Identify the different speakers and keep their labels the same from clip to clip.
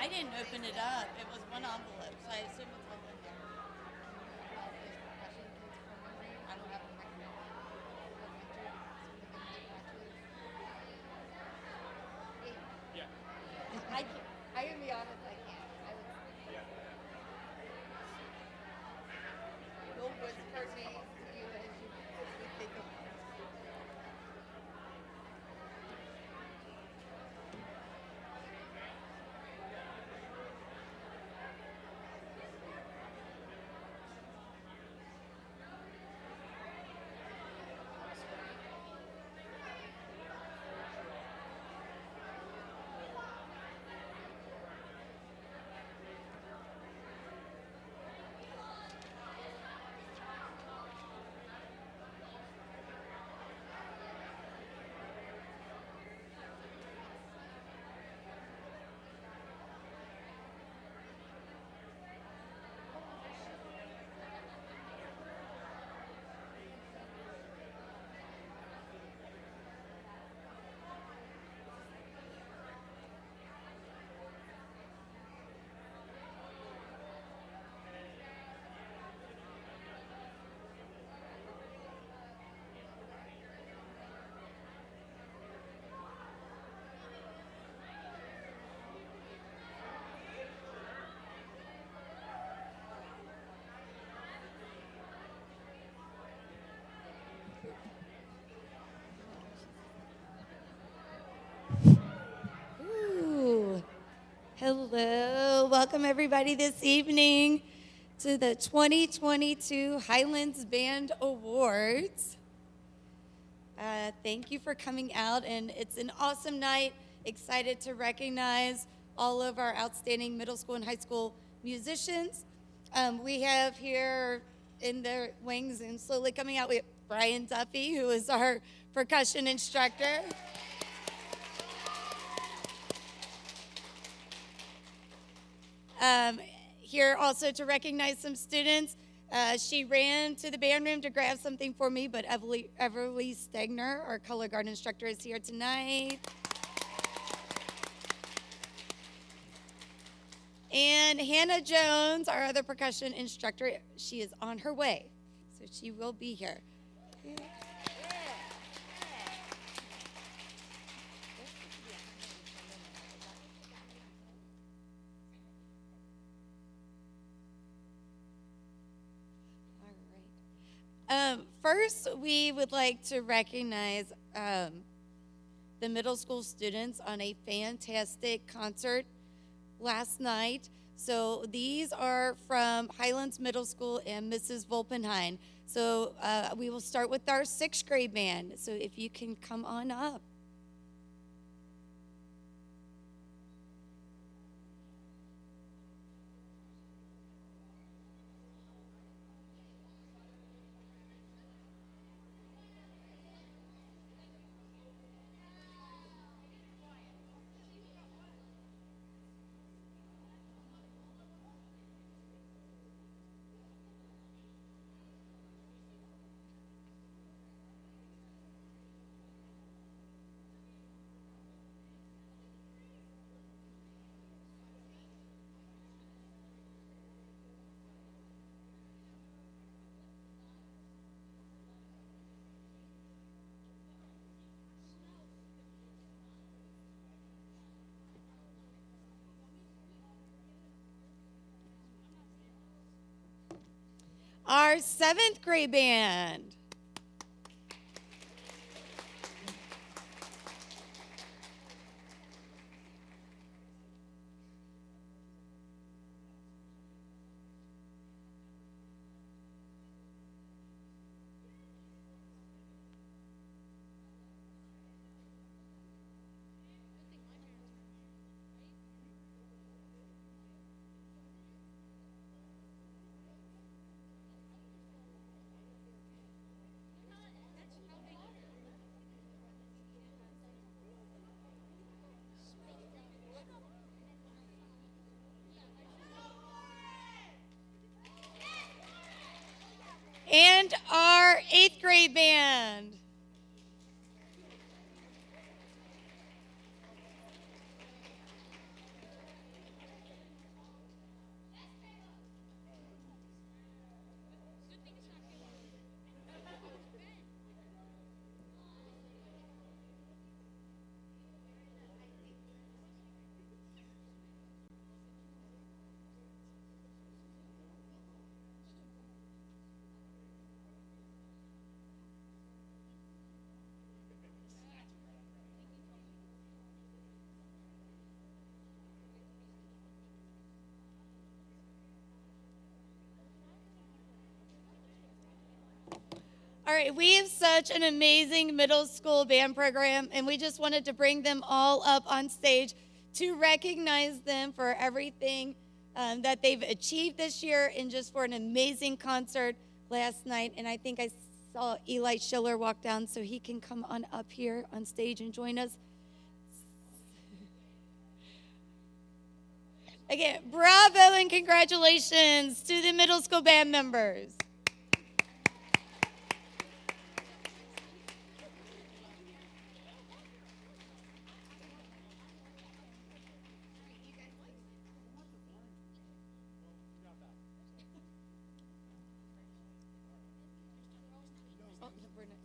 Speaker 1: I didn't open it up. It was one envelope, so I assume it's all in there. I don't have a I can I can be honest, I can't. You'll whisper names to you as you think of them. Ooh. Hello. Welcome, everybody, this evening to the 2022 Highlands Band Awards. Thank you for coming out, and it's an awesome night. Excited to recognize all of our outstanding middle school and high school musicians. We have here in the wings and slowly coming out, we have Brian Duffy, who is our percussion instructor. Here also to recognize some students. She ran to the band room to grab something for me, but Everly Stegner, our color guard instructor, is here tonight. And Hannah Jones, our other percussion instructor, she is on her way, so she will be here. First, we would like to recognize the middle school students on a fantastic concert last night. So these are from Highlands Middle School and Mrs. Volpenheim. So we will start with our 6th grade band. So if you can come on up. Our 7th grade band. And our 8th grade band. All right, we have such an amazing middle school band program, and we just wanted to bring them all up on stage to recognize them for everything that they've achieved this year and just for an amazing concert last night. And I think I saw Eli Schiller walk down, so he can come on up here on stage and join us. Again, bravo and congratulations to the middle school band members.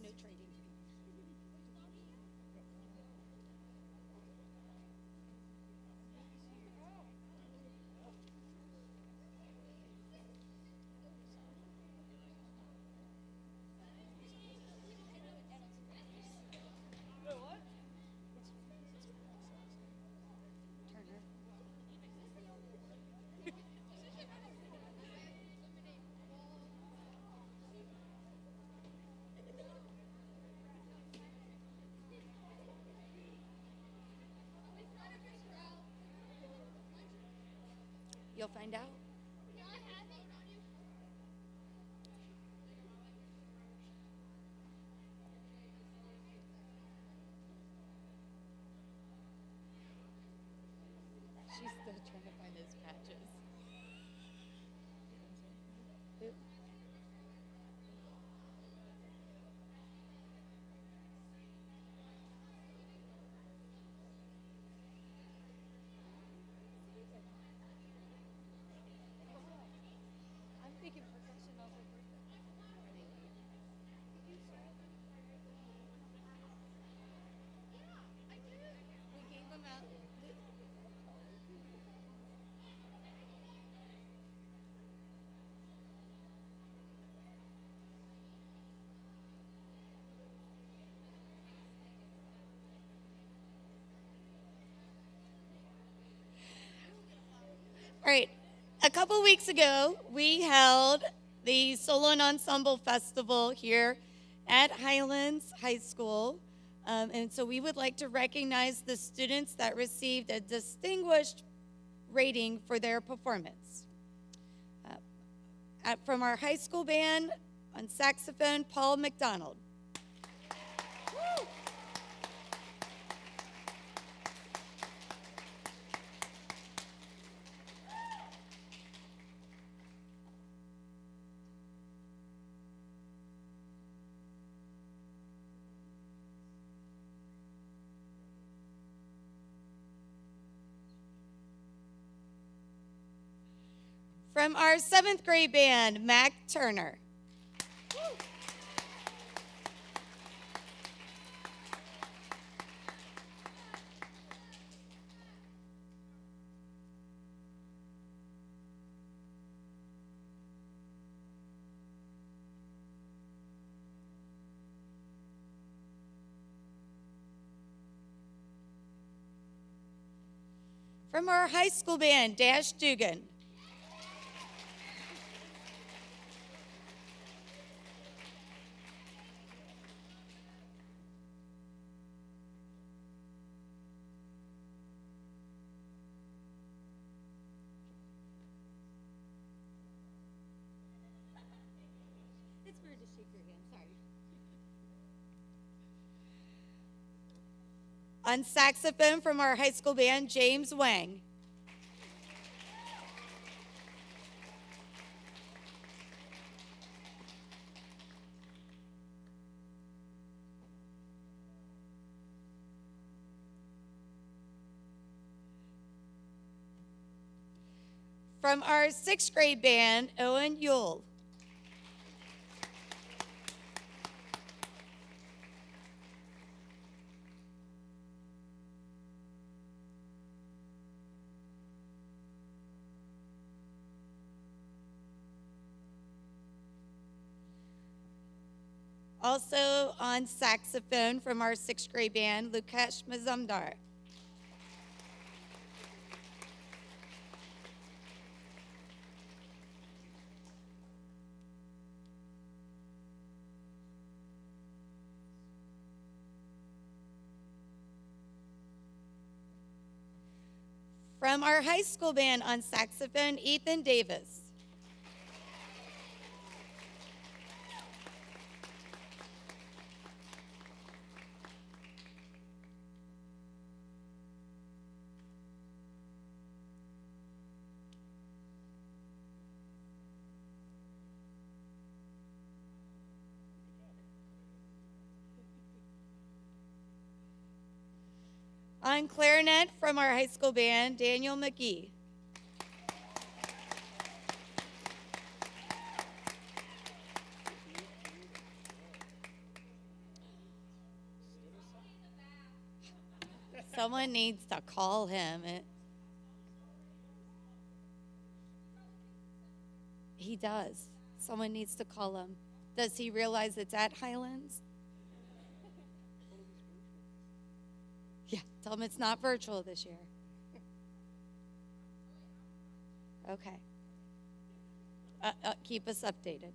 Speaker 1: No trading. You'll find out. She's still trying to find those patches. Oop. I'm thinking professional. We gave them out. All right. A couple weeks ago, we held the Solo and Ensemble Festival here at Highlands High School. And so we would like to recognize the students that received a distinguished rating for their performance. From our high school band, on saxophone, Paul McDonald. From our seventh grade band, Mac Turner. From our high school band, Dash Dugan. It's weird to shake your hand, sorry. On saxophone from our high school band, James Wang. From our sixth grade band, Owen Yule. Also on saxophone from our sixth grade band, Lukesh Mazumdar. From our high school band on saxophone, Ethan Davis. On clarinet from our high school band, Daniel McGee. Someone needs to call him. He does. Someone needs to call him. Does he realize it's at Highlands? Yeah, tell him it's not virtual this year. Okay. Keep us updated.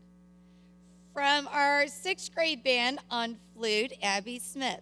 Speaker 1: From our 6th grade band on flute, Abby Smith.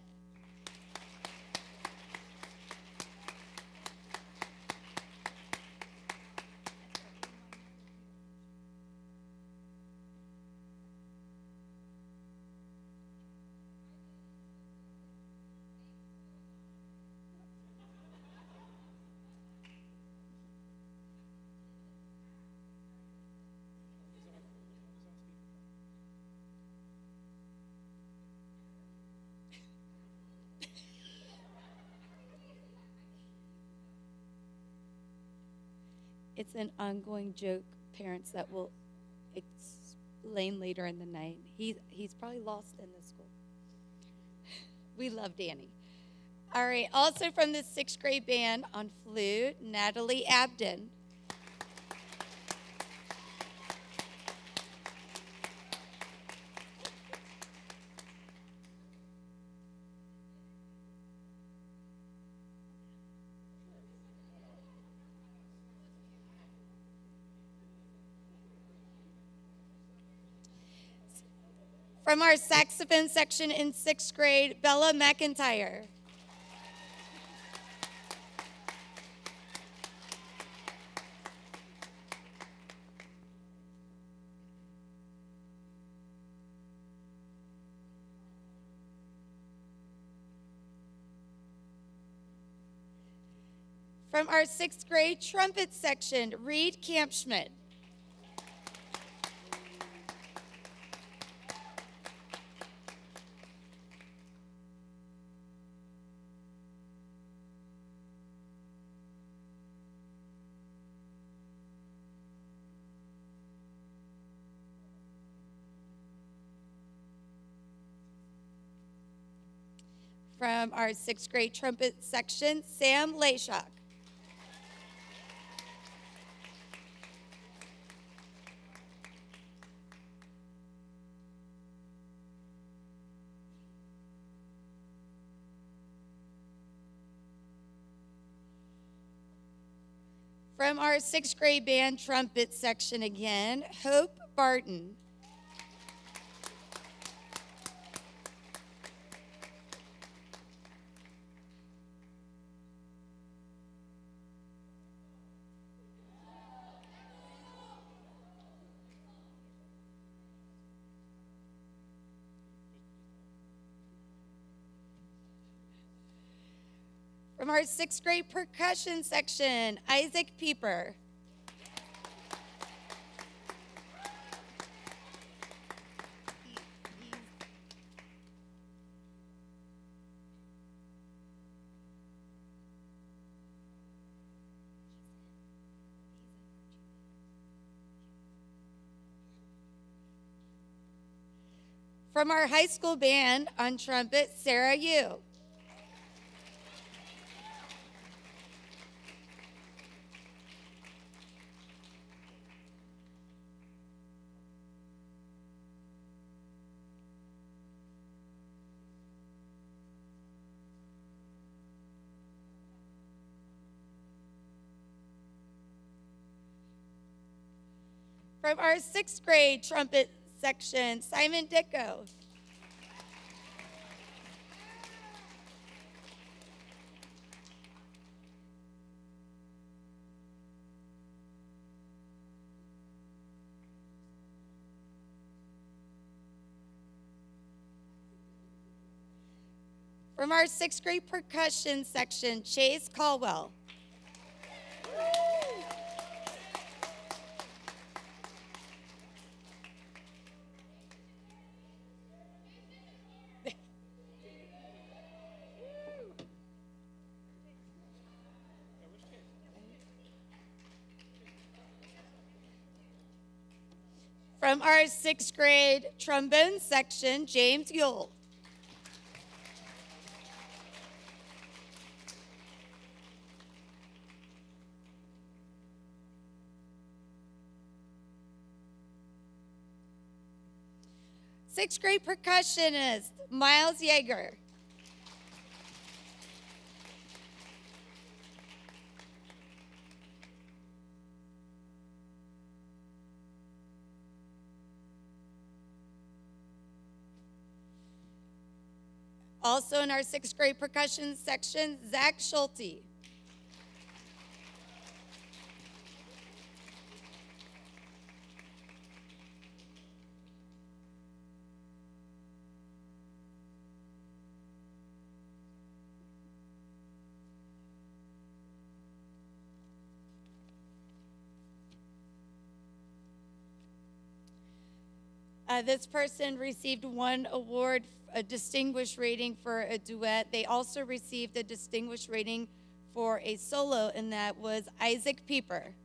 Speaker 1: It's an ongoing joke, parents, that will explain later in the night. He's probably lost in the school. We love Danny. All right, also from the 6th grade band on flute, Natalie Abden. From our saxophone section in 6th grade, Bella McIntyre. From our 6th grade trumpet section, Reed Campschmidt. From our 6th grade trumpet section, Sam Layshawk. From our 6th grade band trumpet section again, Hope Barton. From our 6th grade percussion section, Isaac Pieper. From our high school band on trumpet, Sarah Yu. From our 6th grade trumpet section, Simon Dicko. From our sixth grade percussion section, Chase Caldwell. From our sixth grade trombone section, James Yule. Sixth grade percussionist, Miles Yeager. Also in our sixth grade percussion section, Zach Schulte. This person received one award, a distinguished rating for a duet. They also received a distinguished rating for a solo, and that was Isaac Pieper.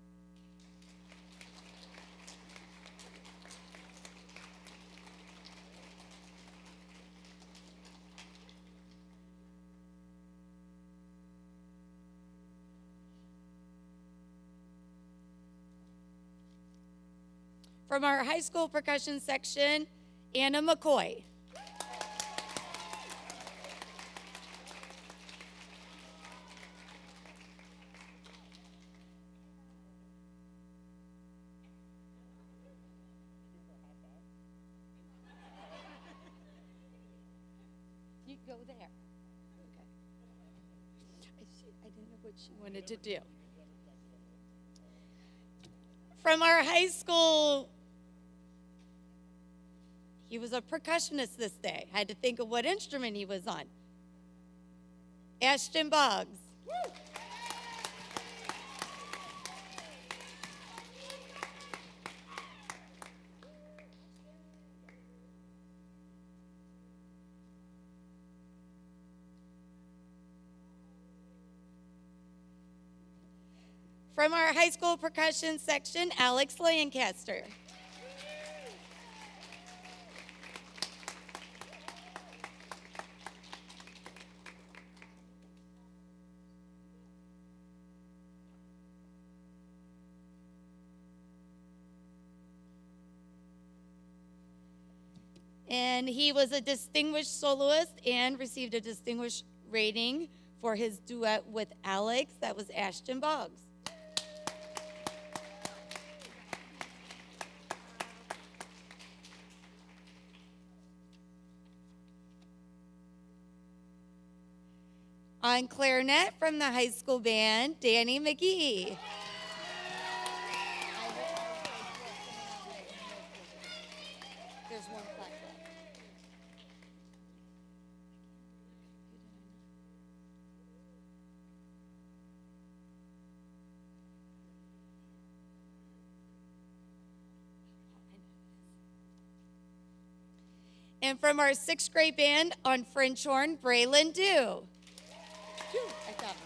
Speaker 1: From our high school percussion section, Anna McCoy. You go there. Okay. I didn't know what she wanted to do. From our high school, he was a percussionist this day. I had to think of what instrument he was on. Ashton Boggs. Woo! From our high school percussion section, Alex Lancaster. And he was a distinguished soloist and received a distinguished rating for his duet with Alex. That was Ashton Boggs. On clarinet from the high school band, Danny McGee. There's one plaque left. And from our sixth grade band on French horn, Braylon Dew. I thought.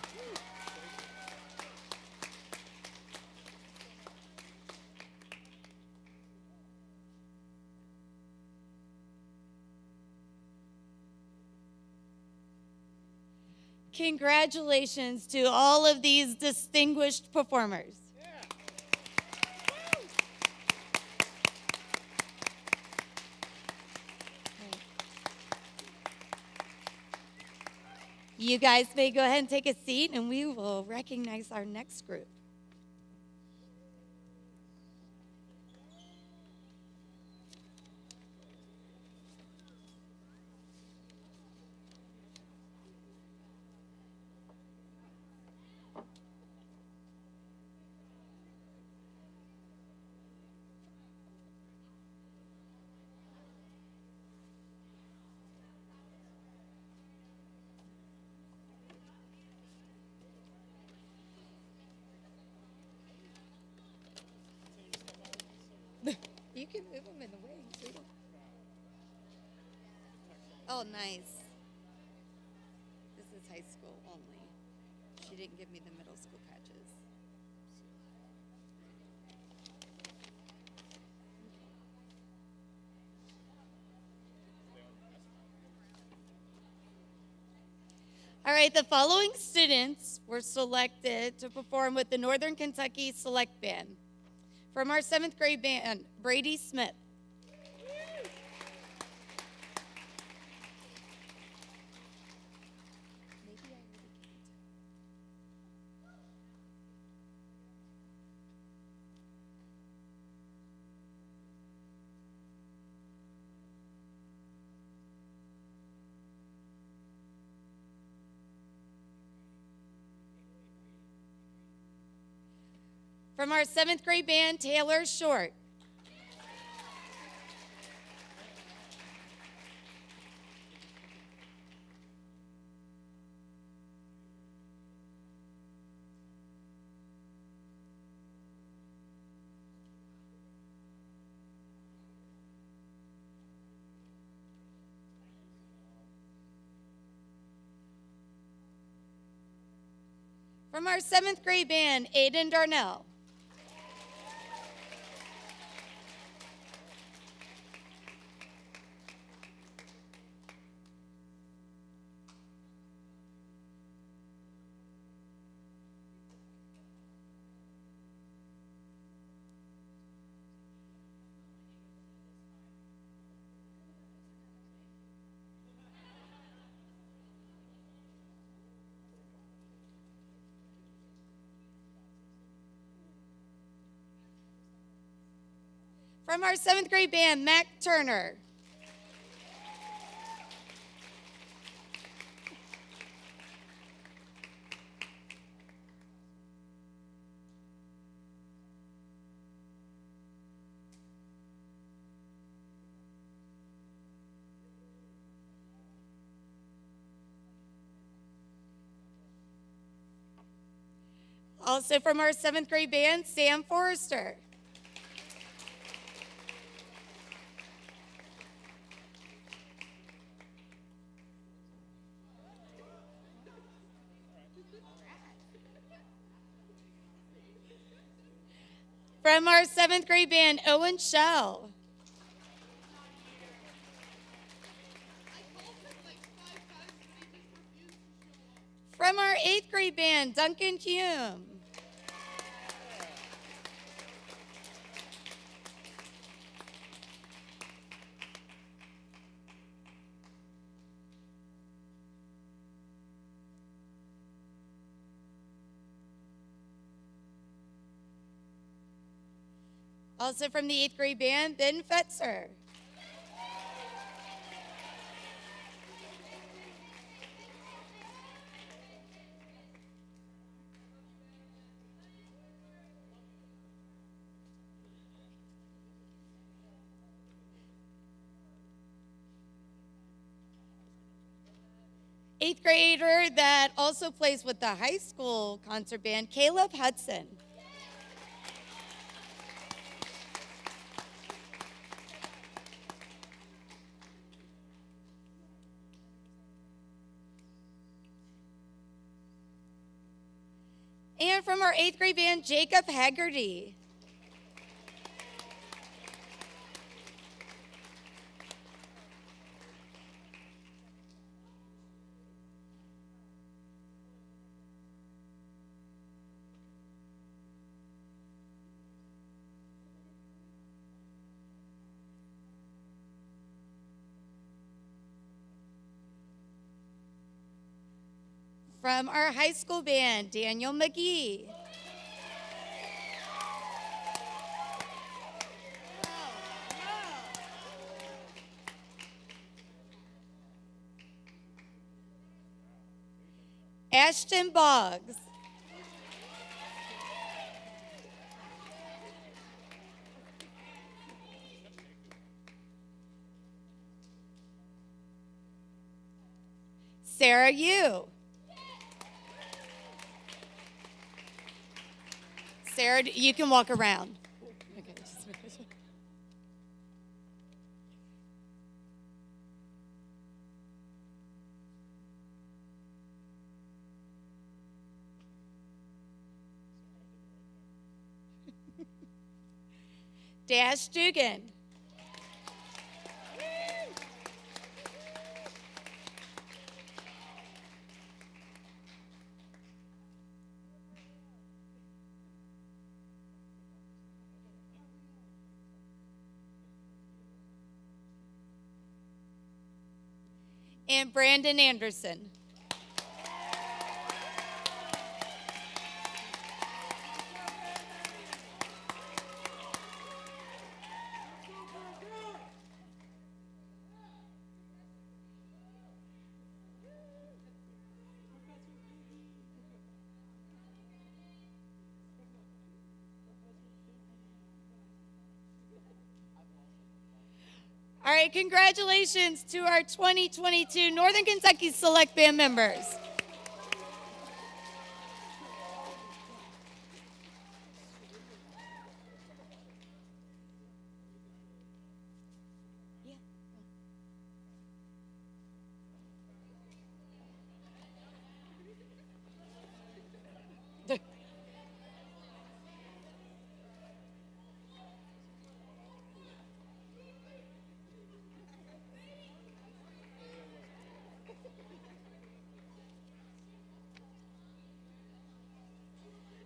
Speaker 1: Congratulations to all of these distinguished performers. You guys may go ahead and take a seat, and we will recognize our next group. You can move them in the wings. Oh, nice. This is high school only. She didn't give me the middle school patches. All right, the following students were selected to perform with the Northern Kentucky Select Band. From our 7th grade band, Brady Smith. From our 7th grade band, Taylor Short. From our 7th grade band, Aiden Darnell. From our 7th grade band, Mac Turner. Also from our 7th grade band, Sam Forrester. From our 7th grade band, Owen Shell. From our 8th grade band, Duncan Hume. Also from the 8th grade band, Ben Fetzer. Eighth grader that also plays with the high school concert band, Caleb Hudson. And from our 8th grade band, Jacob Haggerty. From our high school band, Daniel McGee. Ashton Boggs. Sarah Yu. Sarah, you can walk around. Okay. Dash Dugan. And Brandon Anderson. All right, congratulations to our 2022 Northern Kentucky Select Band members.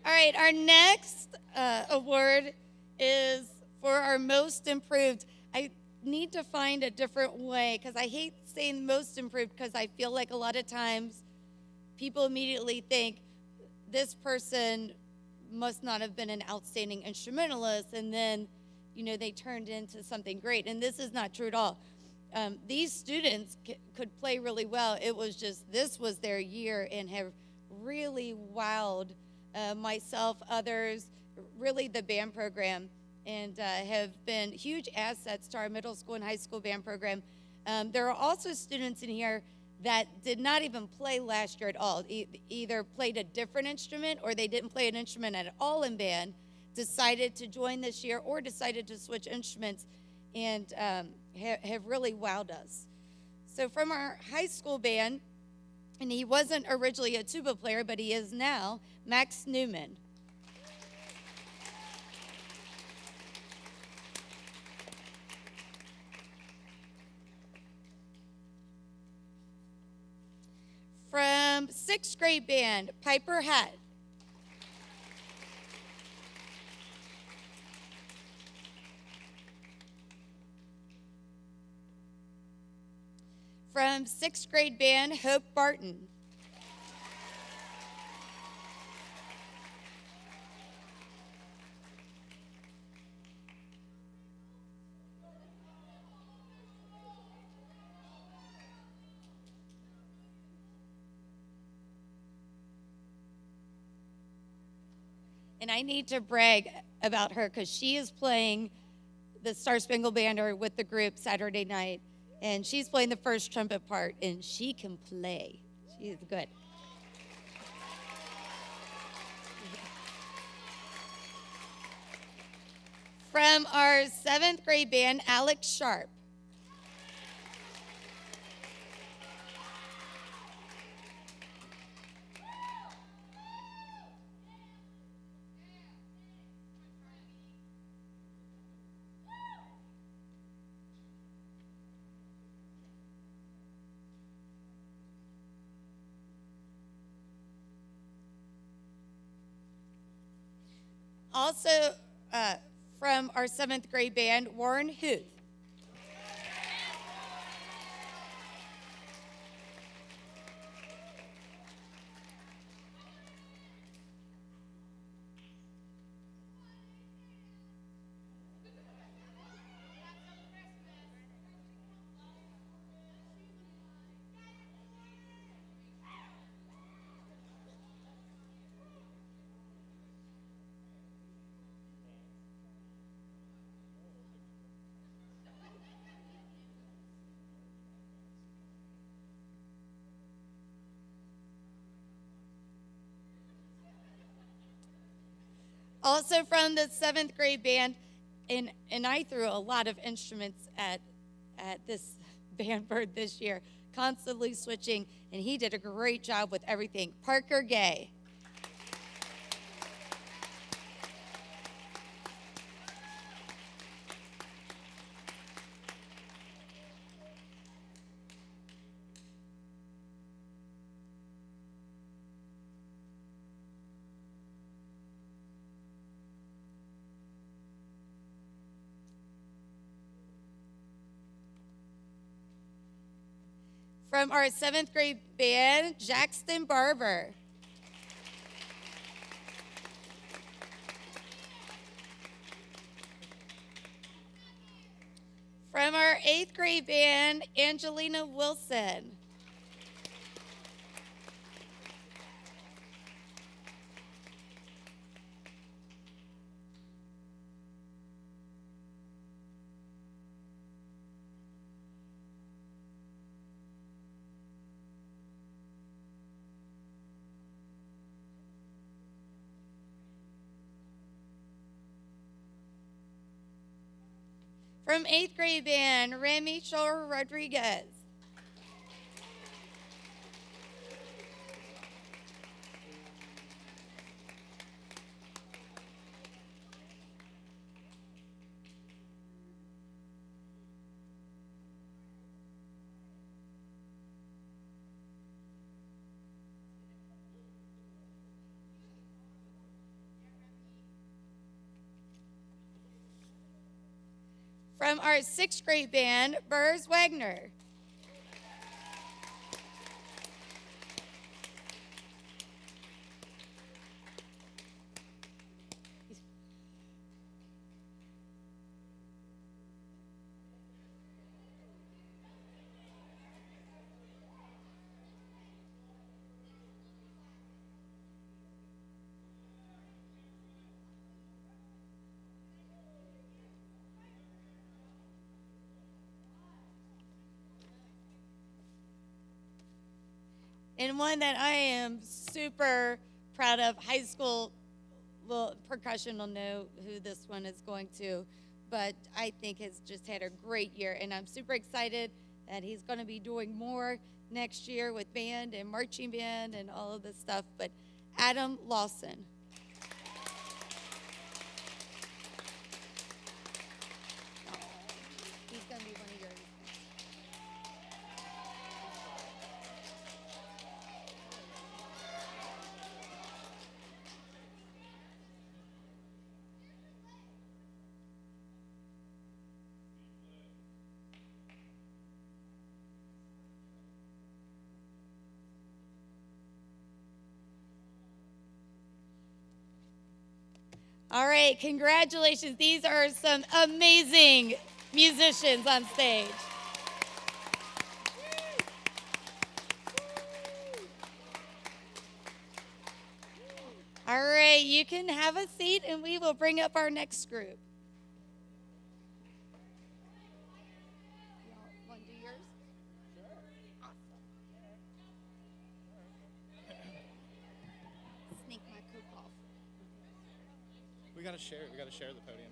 Speaker 1: All right, our next award is for our most improved. I need to find a different way because I hate saying most improved because I feel like a lot of times people immediately think this person must not have been an outstanding instrumentalist, and then, they turned into something great. And this is not true at all. These students could play really well. It was just this was their year and have really wowed myself, others, really the band program, and have been huge assets to our middle school and high school band program. There are also students in here that did not even play last year at all, either played a different instrument or they didn't play an instrument at all in band, decided to join this year or decided to switch instruments, and have really wowed us. So from our high school band, and he wasn't originally a tuba player, but he is now, Max Newman. From sixth grade band, Piper Hatt. From sixth grade band, Hope Barton. And I need to brag about her because she is playing the Star Spangled Banner with the group Saturday night. And she's playing the first trumpet part, and she can play. She is good. From our seventh grade band, Alex Sharp. Also, from our seventh grade band, Warren Huth. Also from the seventh grade band, and I threw a lot of instruments at this band bird this year, constantly switching, and he did a great job with everything. Parker Gay. From our 7th grade band, Jackson Barber. From our 8th grade band, Angelina Wilson. From 8th grade band, Remy Shore Rodriguez. From our 6th grade band, Burrs Wagner. And one that I am super proud of, high school, well, percussion will know who this one is going to, but I think has just had a great year, and I'm super excited that he's going to be doing more next year with band and marching band and all of this stuff. But Adam Lawson. He's going to be one of yours. All right, congratulations. These are some amazing musicians on stage. All right, you can have a seat and we will bring up our next group. Y'all want to do yours? Sure. Awesome. Sneak my coat off.
Speaker 2: We gotta share the podium.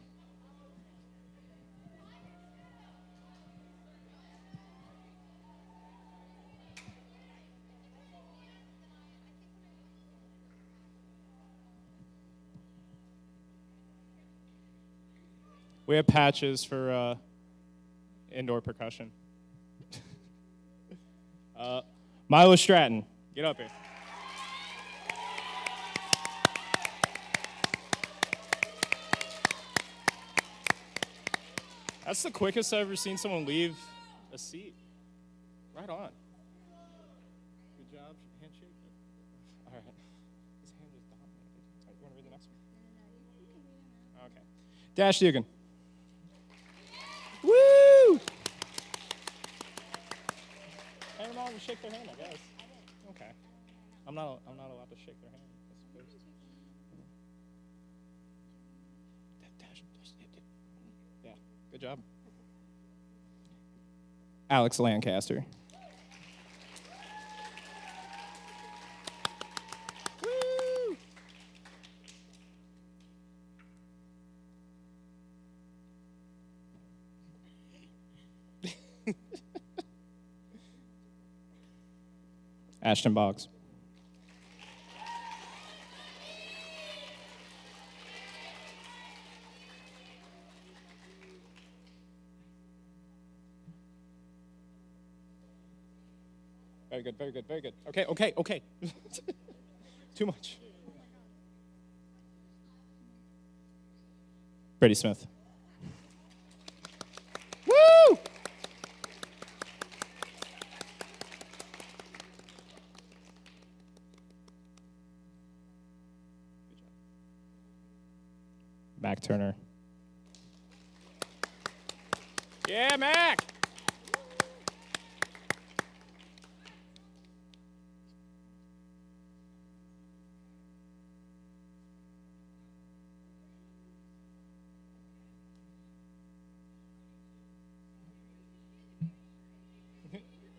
Speaker 2: We have patches for indoor percussion. Milo Stratton, get up here. That's the quickest I've ever seen someone leave a seat. Right on. Good job. Handshake. All right. His hand was dominated. You want to read the next one? Okay. Dash Dugan. Woo! Hey, them all and shake their hand, I guess. Okay. I'm not allowed to shake their hand. Yeah. Good job. Alex Lancaster. Woo! Ashton Boggs. Very good, very good, very good. Okay. Too much. Brady Smith. Woo! Turner. Yeah, Mac!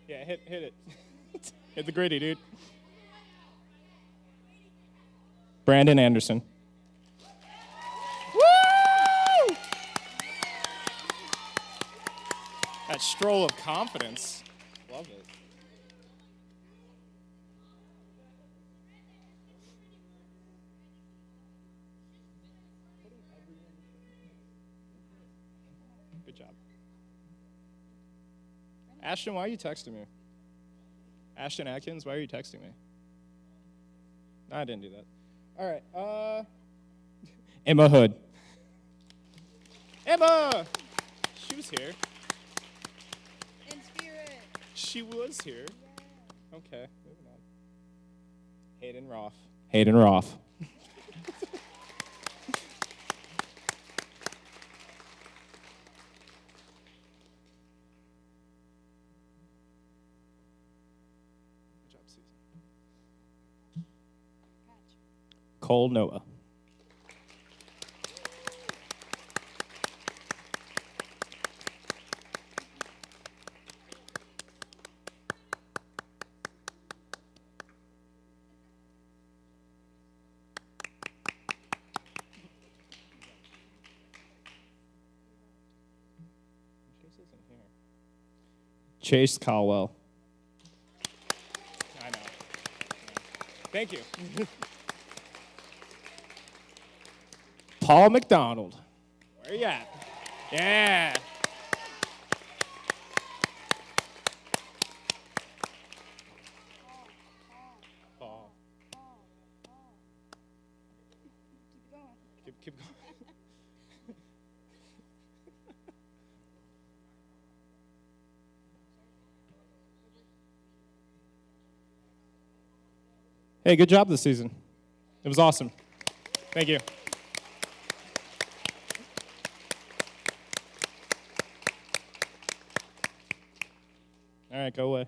Speaker 2: Yeah, hit it. Hit the gritty, dude. Brandon Anderson. Woo! That stroll of confidence. Love it. Good job. Ashton, why are you texting me? Ashton Atkins, why are you texting me? No, I didn't do that. All right. Emma Hood. Emma! She was here.
Speaker 3: In spirit.
Speaker 2: She was here. Yeah. Okay, moving on. Hayden Roth. Hayden Roth. Good job, Susan. Cole Noah. Chase isn't here. Chase Caldwell. I know. Thank you. Paul McDonald. Where you at? Yeah. Paul.
Speaker 3: Keep going.
Speaker 2: Keep going. Hey, good job this season. It was awesome. Thank you. All right, go away.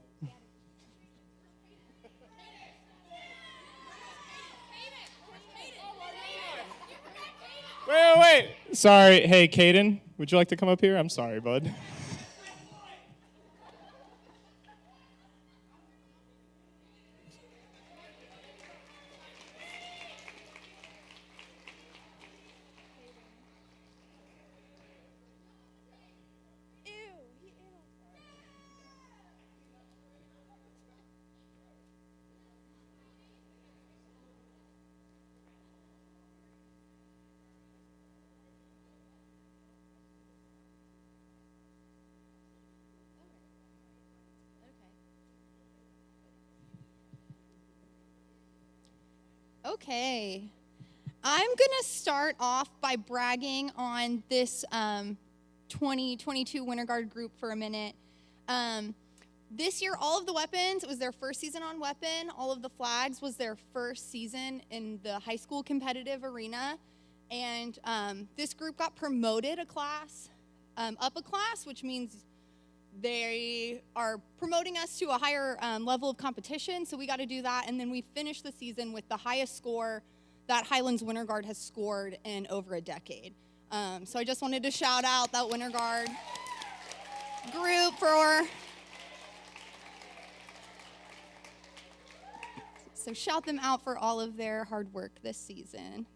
Speaker 2: Wait. Sorry. Hey, Caden, would you like to come up here? I'm sorry, bud.
Speaker 3: Okay. I'm going to start off by bragging on this 2022 Winter Guard group for a minute. This year, all of the weapons, it was their first season on weapon. All of the flags was their first season in the high school competitive arena. And this group got promoted a class, up a class, which means they are promoting us to a higher level of competition, so we got to do that. And then we finished the season with the highest score that Highlands Winter Guard has scored in over a decade. So I just wanted to shout out that Winter Guard group so shout them out for all of their hard work this season.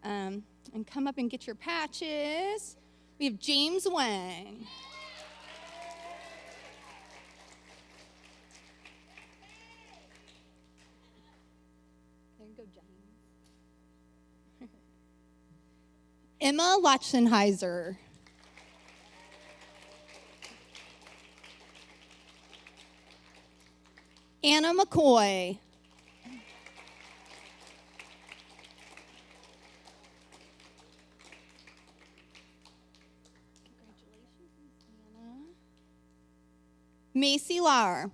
Speaker 3: And come up and get your patches. We have James Wang. Go, James. Emma Lachenheiser. Anna McCoy. Congratulations, Anna. Macy Lauer.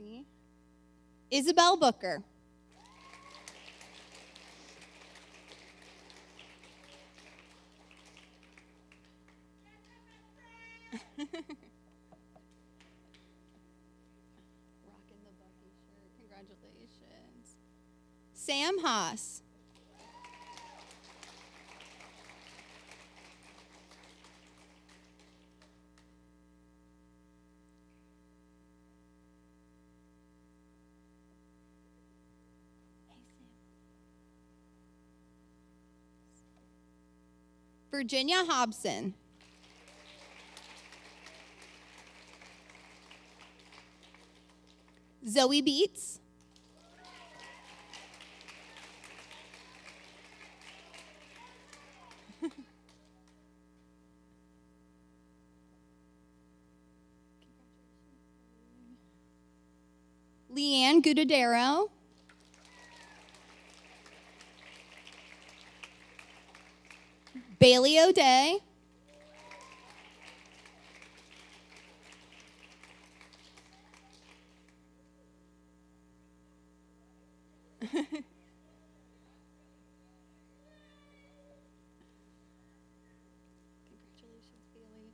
Speaker 3: see. Isabel Booker. Rocking the Bucky shirt. Congratulations. Sam Haas. Virginia Hobson. Zoe Beats. Leanne Gudadero. Bailey O'Day. Congratulations, Bailey.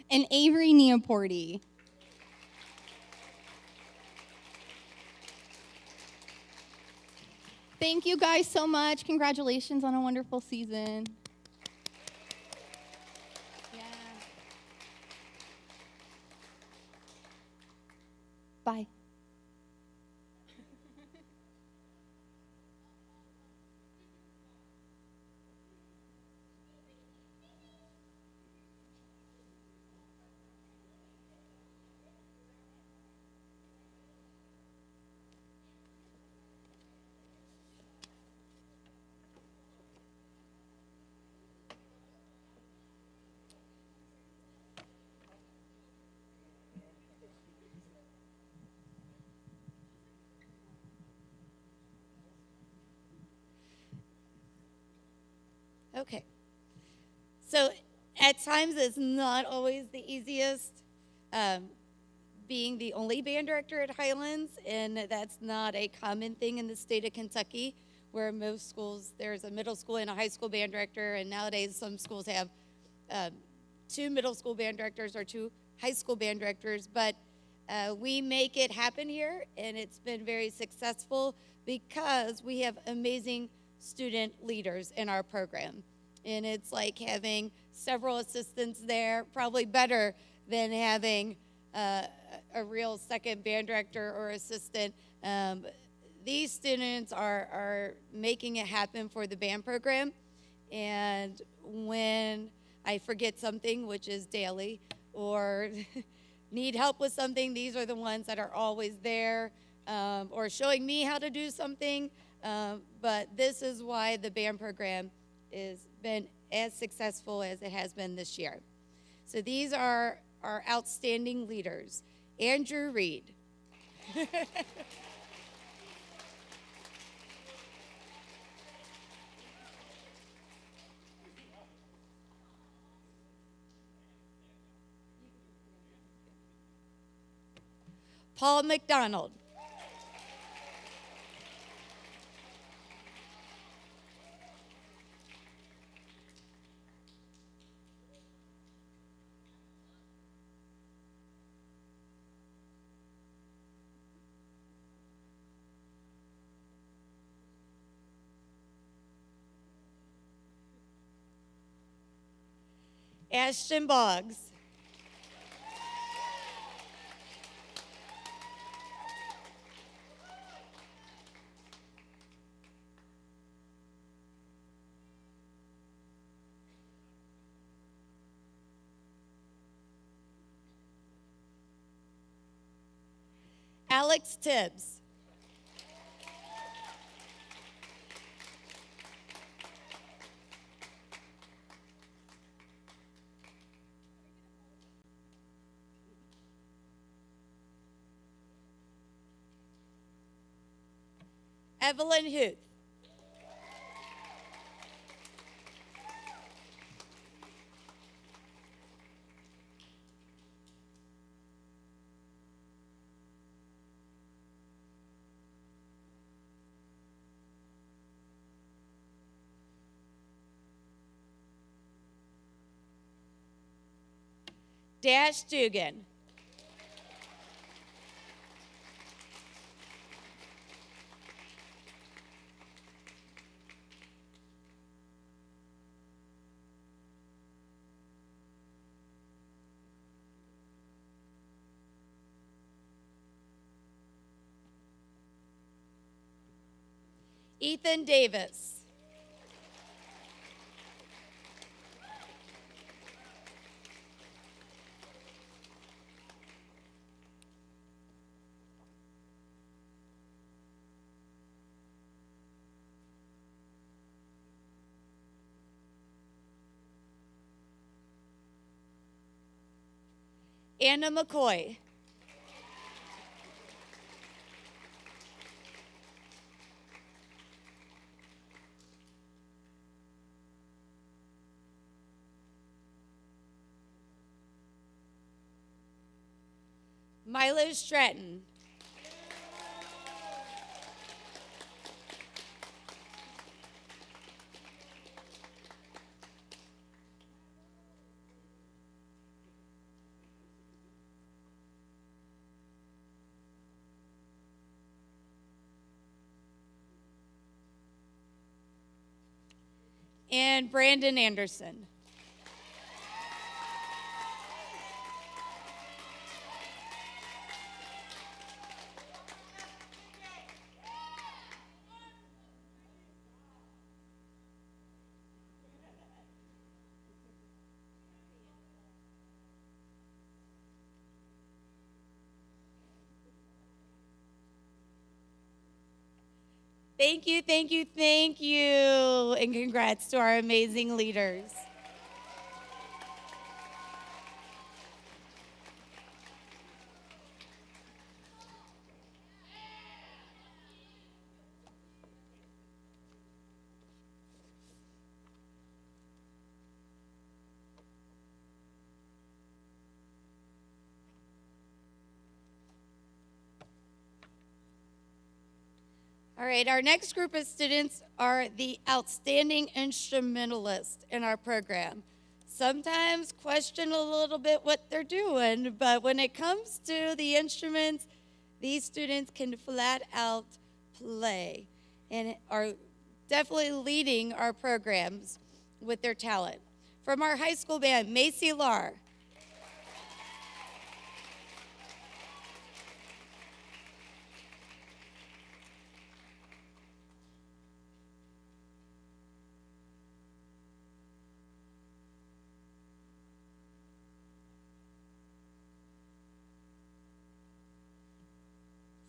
Speaker 3: And Avery Neoporti. Thank you guys so much. Congratulations on a wonderful season. Yeah. Bye.
Speaker 1: Okay. So at times it's not always the easiest being the only band director at Highlands, and that's not a common thing in the state of Kentucky, where most schools, there's a middle school and a high school band director, and nowadays some schools have 2 middle school band directors or 2 high school band directors, but we make it happen here, and it's been very successful because we have amazing student leaders in our program. And it's like having several assistants there, probably better than having a real second band director or assistant. These students are making it happen for the band program. And when I forget something, which is daily, or need help with something, these are the ones that are always there, or showing me how to do something. But this is why the band program has been as successful as it has been this year. So these are our outstanding leaders. Andrew Reed. Paul McDonald. Ashton Boggs. Alex Tibbs. Evelyn Huth. Dash Dugan. Ethan Davis. Anna McCoy. Milo Stratton. And Brandon Anderson. Thank you, thank you, thank you, and congrats to our amazing leaders. All right, our next group of students are the outstanding instrumentalists in our program. Sometimes question a little bit what they're doing, but when it comes to the instruments, these students can flat out play and are definitely leading our programs with their talent. From our high school band, Macy Lar.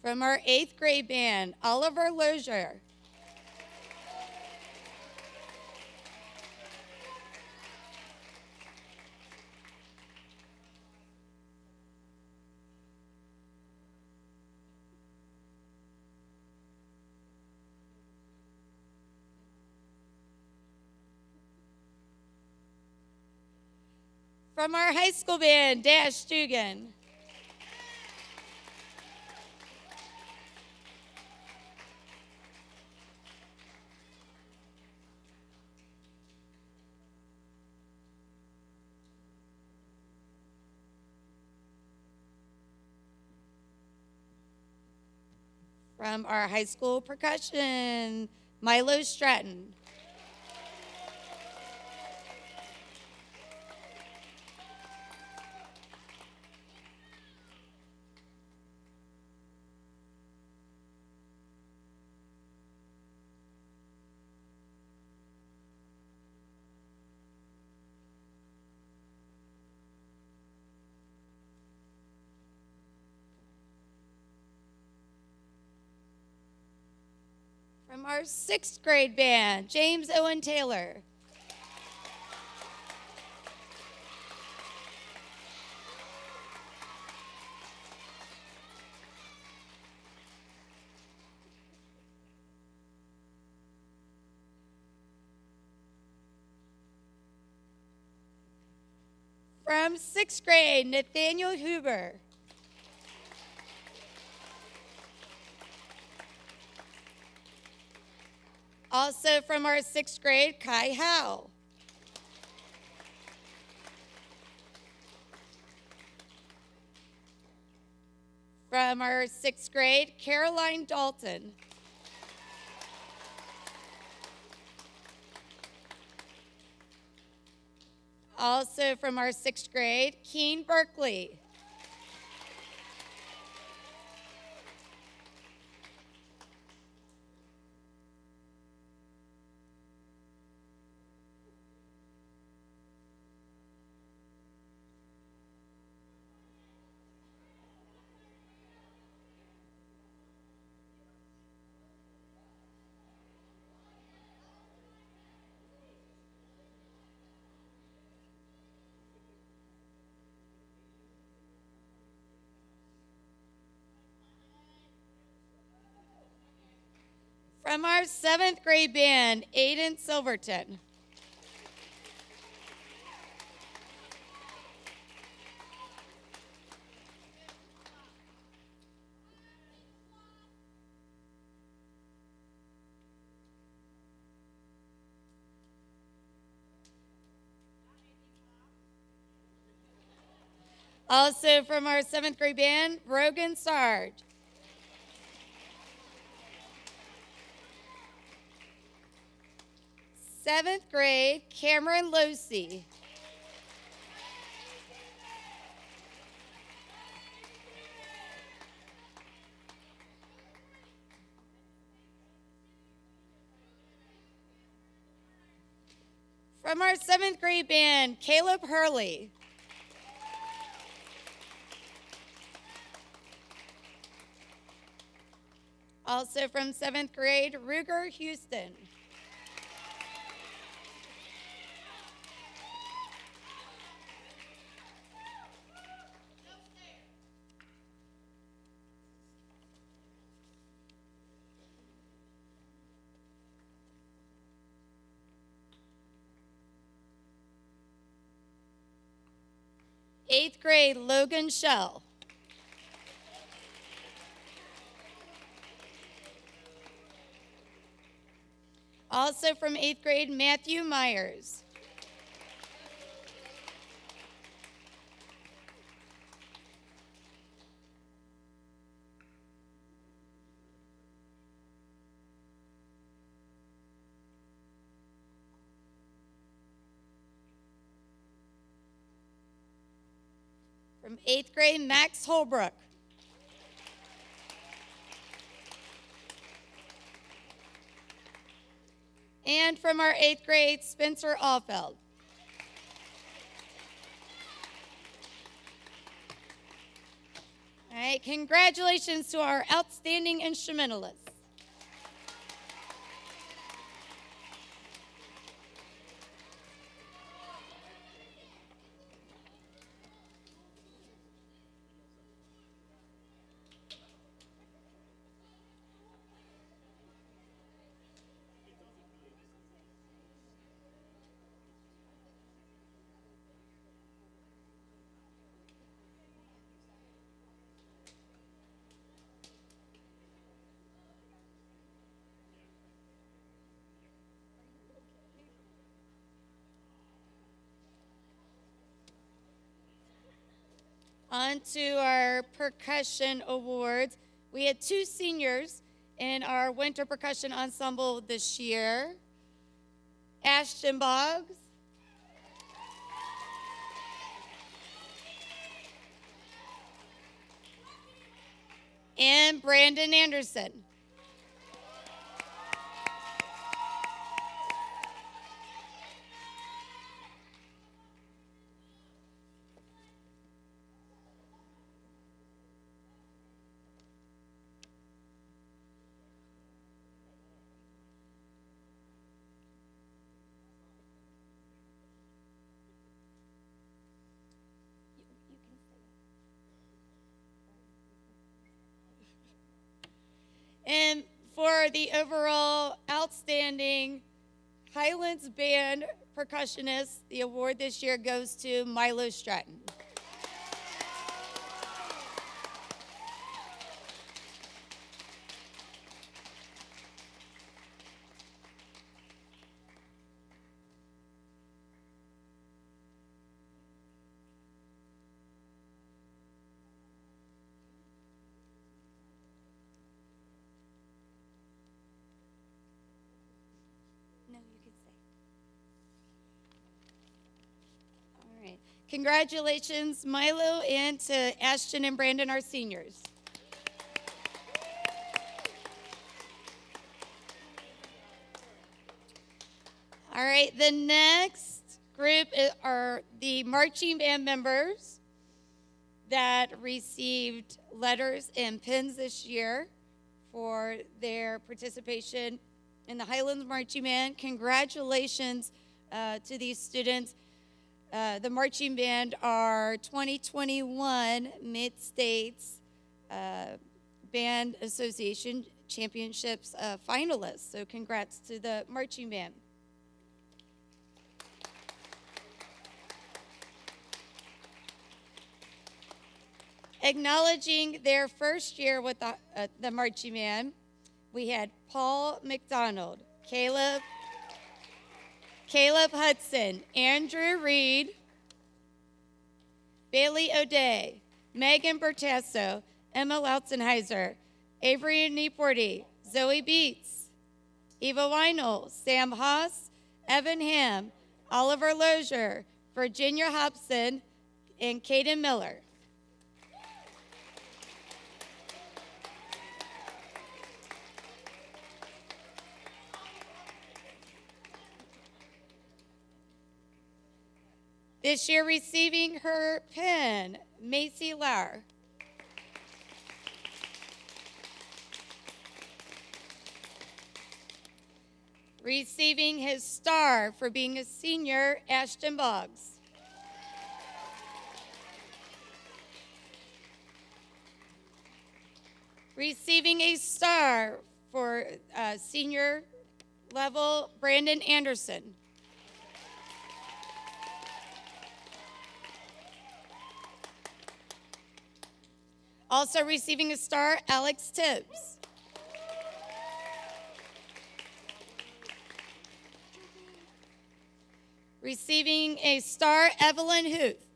Speaker 1: From our 8th grade band, Oliver Lozier. From our high school band, Dash Dugan. From our high school percussion, Milo Stratton. From our 6th grade band, James Owen Taylor. From 6th grade, Nathaniel Huber. Also from our 6th grade, Kai Howe. From our 6th grade, Caroline Dalton. Also from our 6th grade, Keen Berkeley. From our 7th grade band, Aiden Silverton. Also from our 7th grade band, Brogan Sarge. Seventh grade, Cameron Losey. From our 7th grade band, Caleb Hurley. Also from 7th grade, Ruger Houston. Eighth grade, Logan Shell. Also from 8th grade, Matthew Myers. From 8th grade, Max Holbrook. And from our 8th grade, Spencer Allfeld. All right, congratulations to our outstanding instrumentalists. On to our percussion awards. We had 2 seniors in our winter percussion ensemble this year. Ashton Boggs and Brandon Anderson. And for the overall outstanding Highlands Band percussionist, the award this year goes to Milo Stratton. Congratulations, Milo, and to Ashton and Brandon, our seniors. All right, the next group are the marching band members that received letters and pins this year for their participation in the Highlands Marching Band. Congratulations to these students. The marching band are 2021 Mid-States Band Association Championships finalists. So congrats to the marching band. Acknowledging their first year with the marching band, we had Paul McDonald, Caleb Hudson, Andrew Reed, Bailey O'Day, Megan Bertasso, Emma Lautzenheiser, Avery Neporty, Zoe Beats, Eva Weinel, Sam Haas, Evan Ham, Oliver Lozier, Virginia Hobson, and Caden Miller. This year receiving her pin, Macy Lauer. Receiving his star for being a senior, Ashton Boggs. Receiving a star for senior level, Brandon Anderson. Also receiving a star, Alex Tibbs. Receiving a star, Evelyn Huth.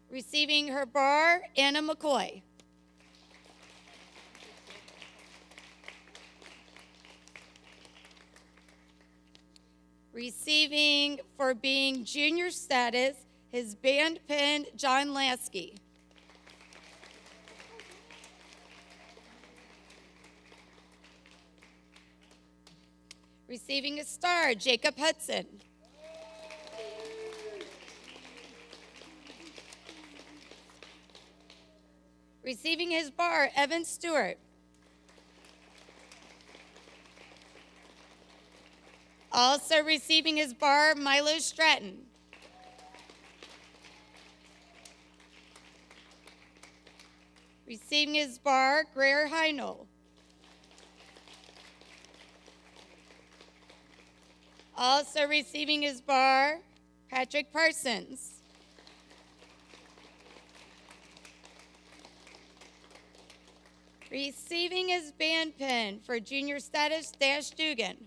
Speaker 1: Receiving her bar, Anna McCoy. Receiving for being junior status, his band pin, John Lasky. Receiving a star, Jacob Hudson. Receiving his bar, Evan Stewart. Also receiving his bar, Milo Stratton. Receiving his bar, Greer Heinel. Also receiving his bar, Patrick Parsons. Receiving his band pin for junior status, Dash Dugan.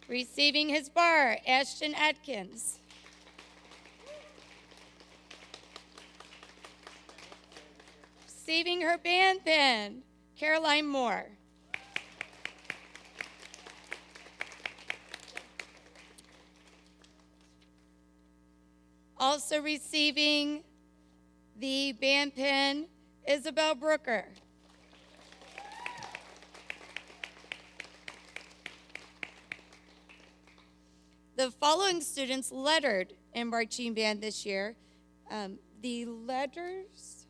Speaker 1: Receiving his bar, Ashton Atkins. Receiving her band pin, Caroline Moore. Also receiving the band pin, Isabel Brooker. The following students lettered in marching band this year. The letters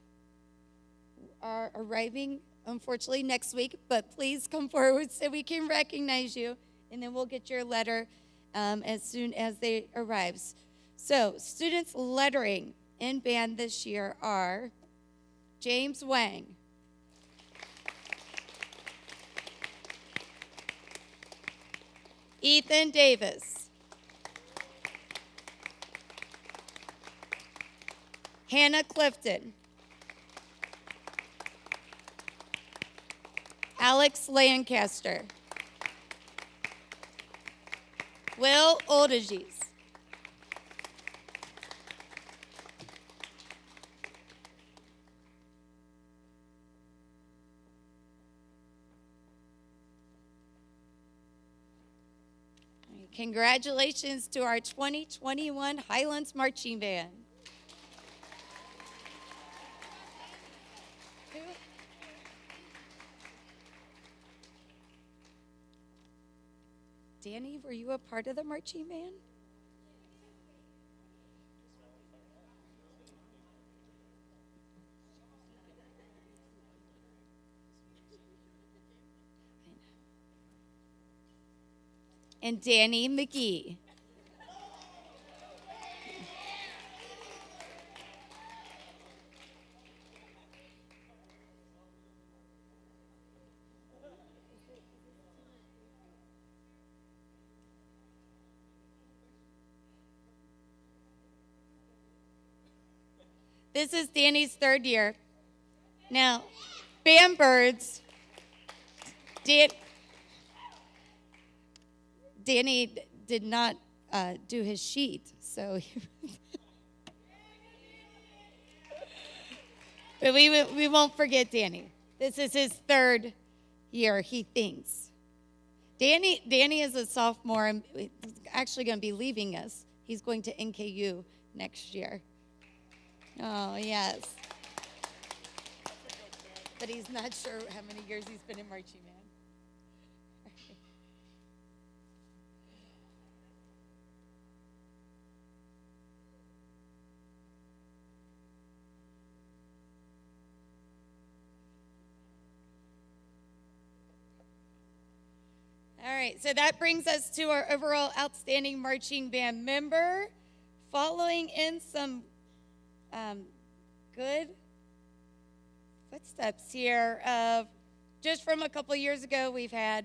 Speaker 1: are arriving, unfortunately, next week, but please come forward so we can recognize you, and then we'll get your letter as soon as they arrive. So, students lettering in band this year are James Wang, Ethan Davis, Hannah Clifton, Alex Lancaster, Will Oldages, Congratulations to our 2021 Highlands Marching Band. Danny, were you a part of the marching band? And Danny McGee. This is Danny's third year. Now, band birds. Danny did not do his sheet, so. But we won't forget Danny. This is his third year, he thinks. Danny is a sophomore and actually going to be leaving us. He's going to NKU next year. Oh, yes. But he's not sure how many years he's been in marching band. All right, so that brings us to our overall outstanding marching band member. Following in some good footsteps here of just from a couple years ago, we've had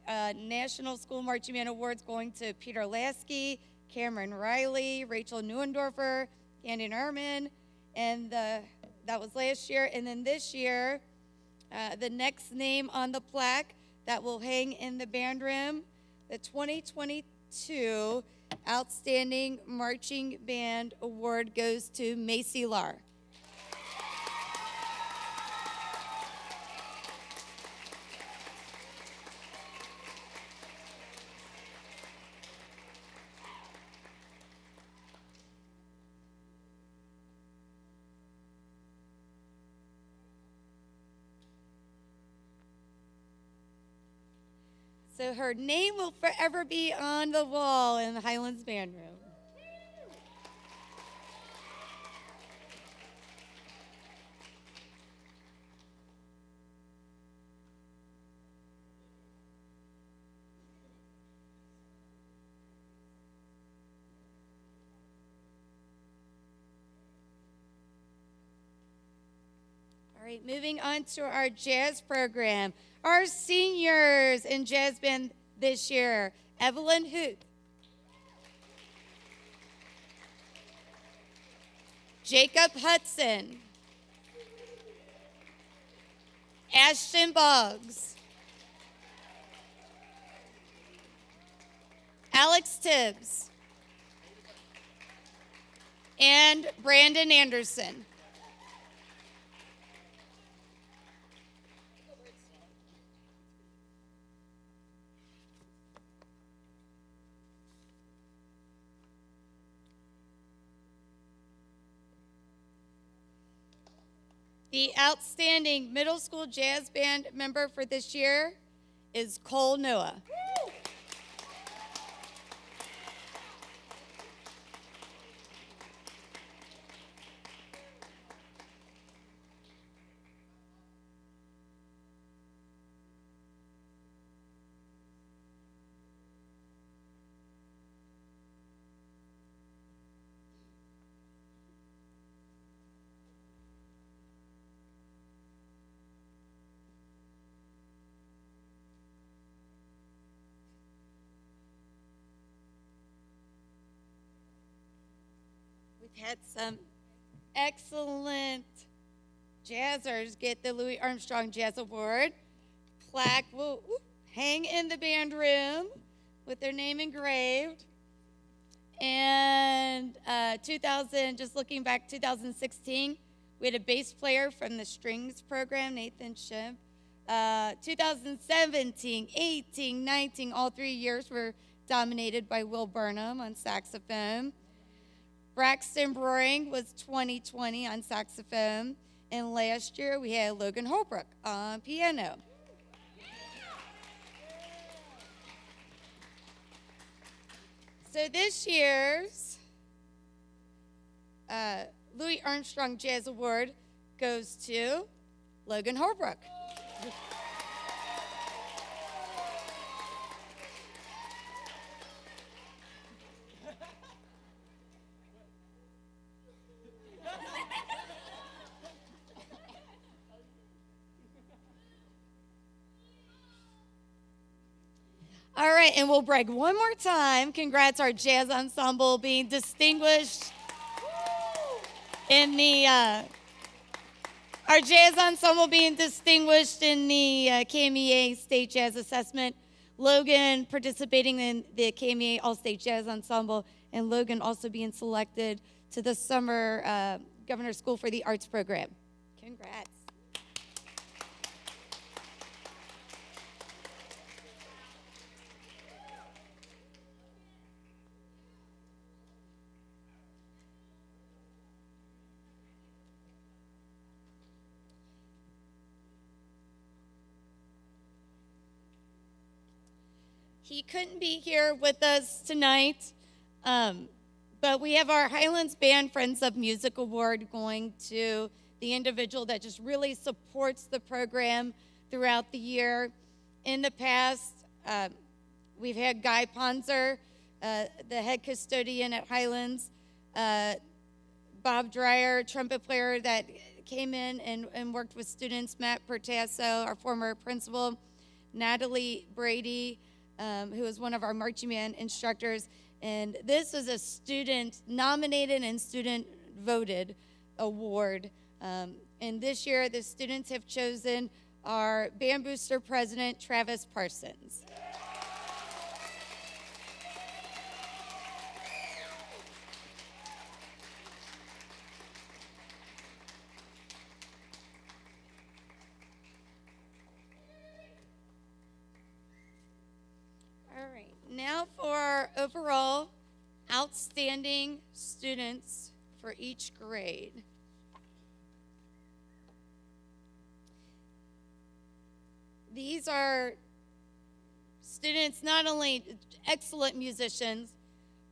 Speaker 1: National School Marching Band Awards going to Peter Lasky, Cameron Riley, Rachel Neuendorfer, Candy Ehrman, and that was last year. And then this year, the next name on the plaque that will hang in the band room, the 2022 Outstanding Marching Band Award goes to Macy Lar. So her name will forever be on the wall in the Highlands Band Room. All right, moving on to our jazz program. Our seniors in jazz band this year, Evelyn Huth, Jacob Hudson, Ashton Boggs, Alex Tibbs, and Brandon Anderson. The outstanding middle school jazz band member for this year is Cole Noah. We've had some excellent jazzers get the Louis Armstrong Jazz Award. Plaque will hang in the band room with their name engraved. And 2016, we had a bass player from the strings program, Nathan Shib. 2017, 18, 19, all 3 years were dominated by Will Burnham on saxophone. Braxton Broering was 2020 on saxophone. And last year we had Logan Holbrook on piano. So this year's Louis Armstrong Jazz Award goes to Logan Holbrook. All right, and we'll brag one more time. Congrats, our jazz ensemble being distinguished in the KMEA State Jazz Assessment. Logan participating in the KMEA All-State Jazz Ensemble, and Logan also being selected to the Summer Governor's School for the Arts program. Congrats. He couldn't be here with us tonight, but we have our Highlands Band Friends of Music Award going to the individual that just really supports the program throughout the year. In the past, we've had Guy Ponzer, the head custodian at Highlands, Bob Dreyer, trumpet player that came in and worked with students, Matt Pertasso, our former principal, Natalie Brady, who was one of our marching band instructors. And this was a student nominated and student voted award. And this year, the students have chosen our Band Booster president, Travis Parsons. Now for our overall outstanding students for each grade. These are students, not only excellent musicians,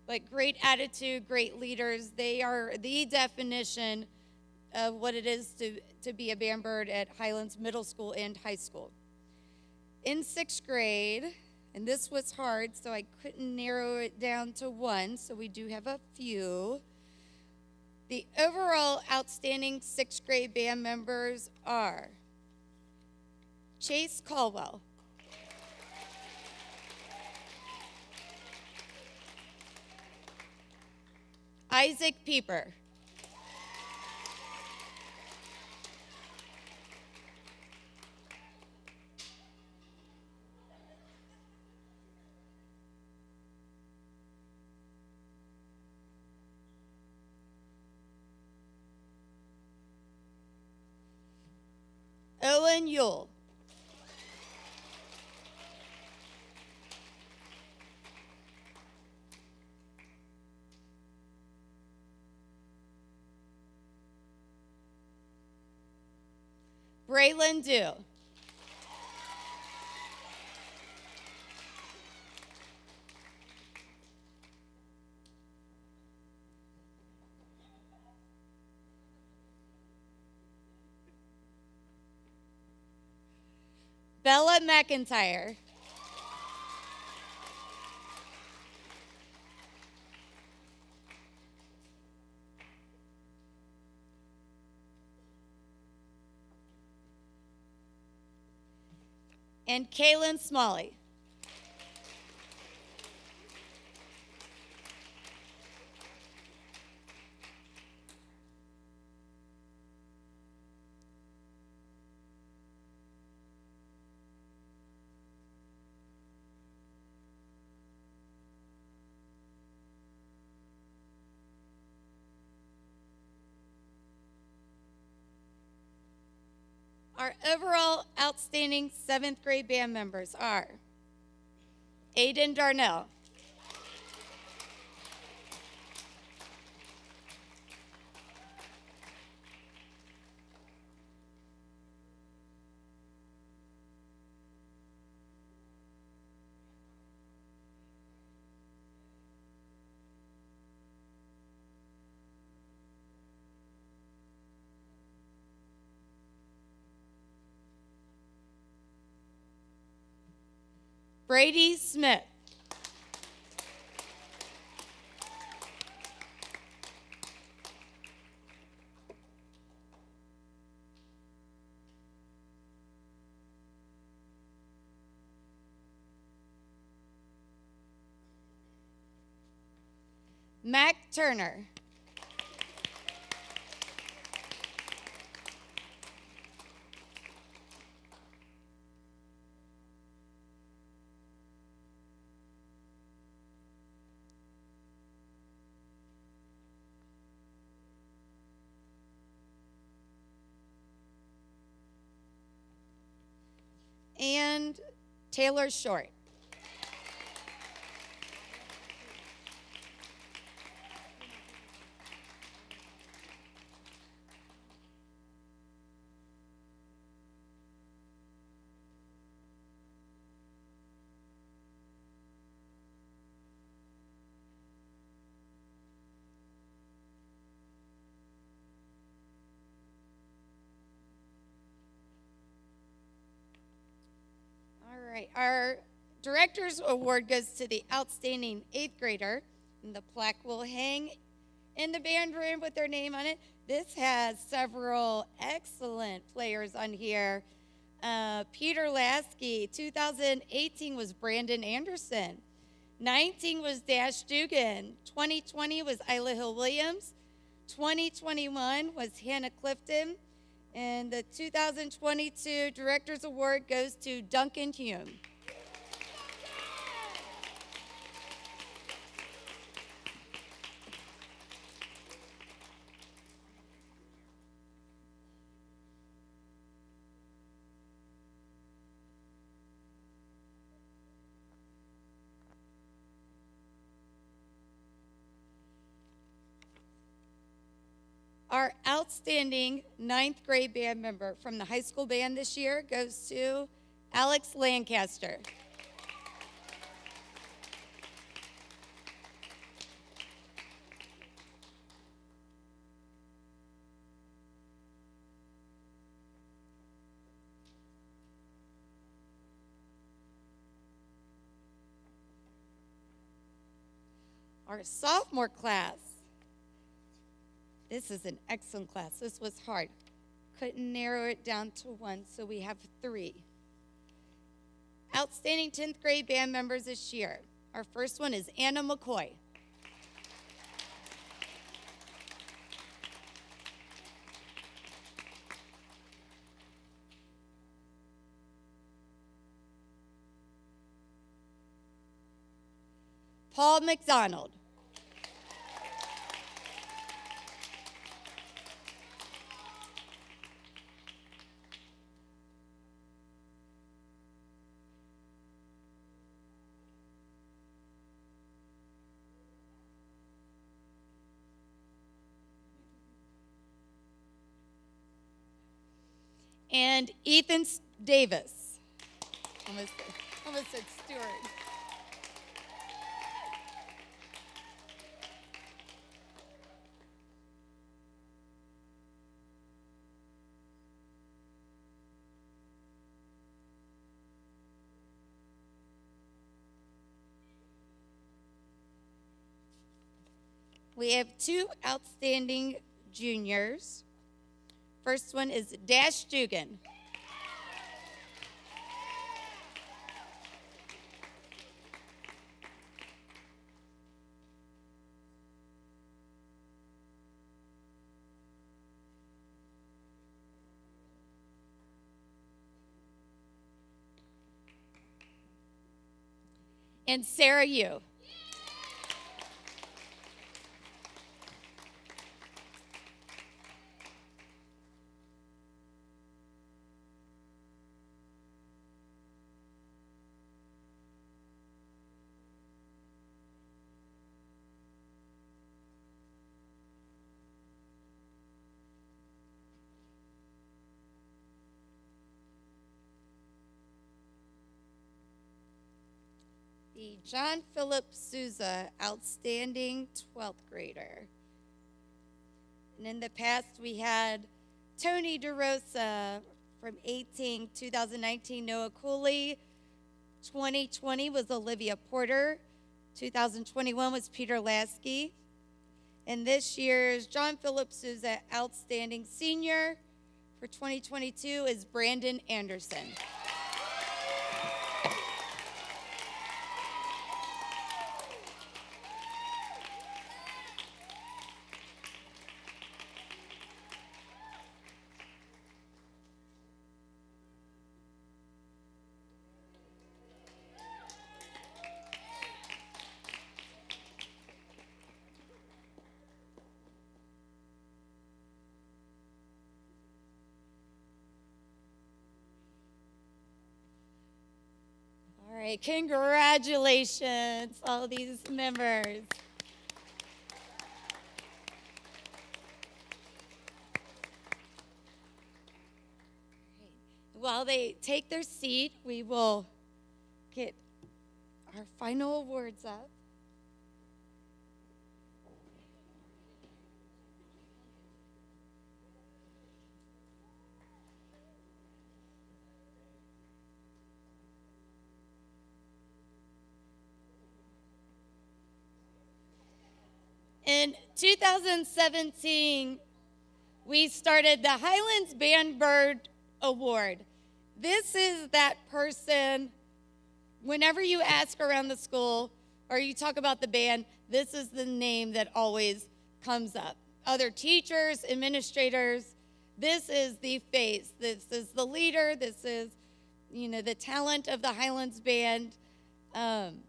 Speaker 1: but great attitude, great leaders. They are the definition of what it is to be a band bird at Highlands Middle School and High School. In 6th grade, and this was hard, so I couldn't narrow it down to one, so we do have a few. The overall outstanding 6th grade band members are Chase Caldwell, Isaac Pieper, Owen Yule, Braylon Dew, Bella McIntyre, and Kaylin Smalley. Our overall outstanding 7th grade band members are Aiden Darnell, Brady Smith. Mac Turner. And Taylor Short. All right, our Director's Award goes to the outstanding 8th grader, and the plaque will hang in the band room with their name on it. This has several excellent players on here. Peter Lasky, 2018 was Brandon Anderson. 19 was Dash Dugan. 2020 was Isla Hill Williams. 2021 was Hannah Clifton. And the 2022 Director's Award goes to Duncan Hume. Our outstanding 9th grade band member from the high school band this year goes to Alex Lancaster. Our sophomore class. This is an excellent class. This was hard. Couldn't narrow it down to one, so we have 3. Outstanding 10th grade band members this year. Our first one is Anna McCoy. Paul McDonald. And Ethan Davis. Almost said Stewart. We have 2 outstanding juniors. First one is Dash Dugan. And Sarah Yu. The John Philip Souza, outstanding 12th grader. And in the past, we had Tony DeRosa from 2019, Noah Cooley, 2020 was Olivia Porter. 2021 was Peter Lasky. And this year's John Philip Souza Outstanding Senior for 2022 is Brandon Anderson. All right, congratulations, all these members. While they take their seat, we will get our final awards up. In 2017, we started the Highlands Band Bird Award. This is that person, whenever you ask around the school or you talk about the band, this is the name that always comes up. Other teachers, administrators, this is the face. This is the leader. This is, the talent of the Highlands Band. And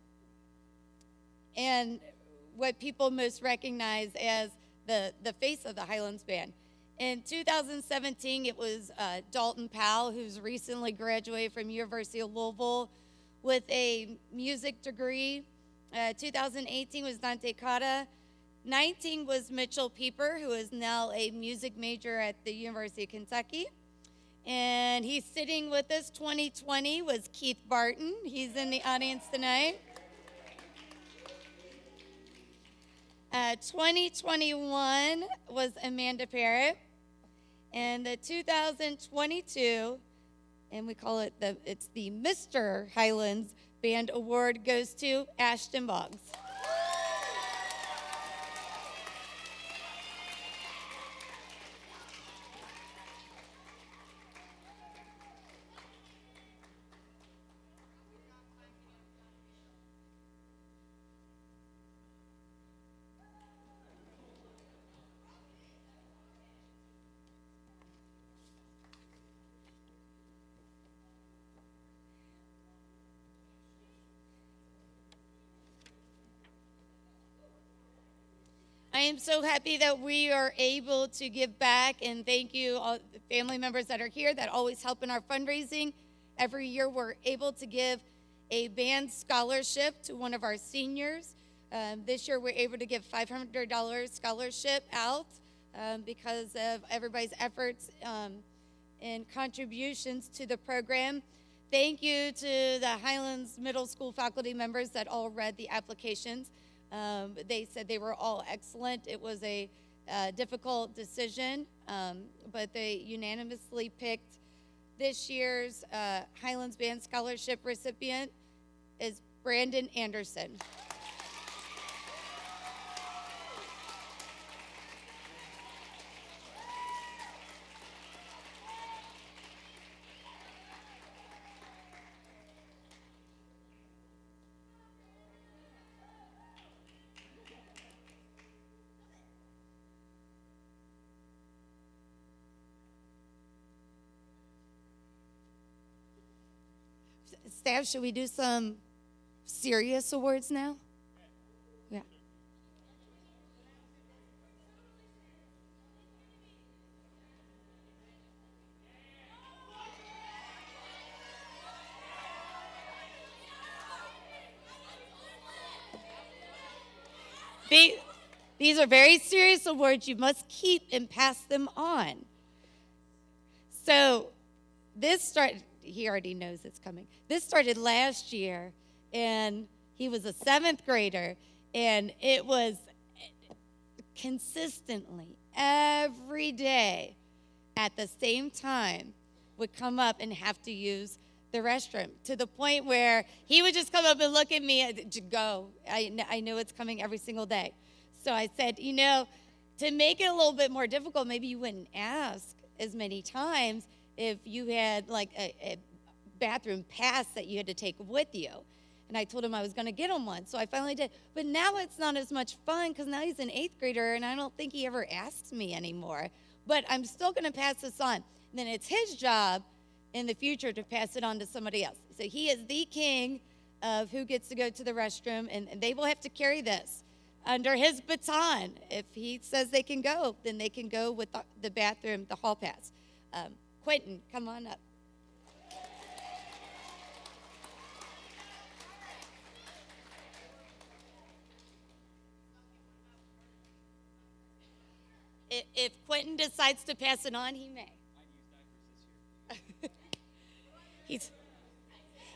Speaker 1: what people most recognize as the face of the Highlands Band. In 2017, it was Dalton Powell, who's recently graduated from University of Louisville with a music degree. 2018 was Dante Cotta. 19 was Mitchell Pieper, who is now a music major at the University of Kentucky. And he's sitting with us. 2020 was Keith Barton. He's in the audience tonight. 2021 was Amanda Parrott. And the 2022, and we call it it's the Mr. Highlands Band Award, goes to Ashton Boggs. I am so happy that we are able to give back, and thank you all the family members that are here that always help in our fundraising. Every year we're able to give a band scholarship to one of our seniors. This year we're able to give $500 scholarship out because of everybody's efforts and contributions to the program. Thank you to the Highlands Middle School faculty members that all read the applications. They said they were all excellent. It was a difficult decision, but they unanimously picked this year's Highlands Band Scholarship recipient is Brandon Anderson. Staff, should we do some serious awards now? Yeah. These are very serious awards. You must keep and pass them on. So this started. He already knows it's coming. This started last year, and he was a 7th grader, and it was consistently every day at the same time would come up and have to use the restroom, to the point where he would just come up and look at me and go. I know it's coming every single day. So I said, to make it a little bit more difficult, maybe you wouldn't ask as many times if you had like a bathroom pass that you had to take with you. And I told him I was going to get him one. So I finally did. But now it's not as much fun because now he's an 8th grader and I don't think he ever asks me anymore. But I'm still going to pass this on. And then it's his job in the future to pass it on to somebody else. So he is the king of who gets to go to the restroom, and they will have to carry this under his baton. If he says they can go, then they can go with the bathroom, the hall pass. Quentin, come on up. If Quentin decides to pass it on, he may.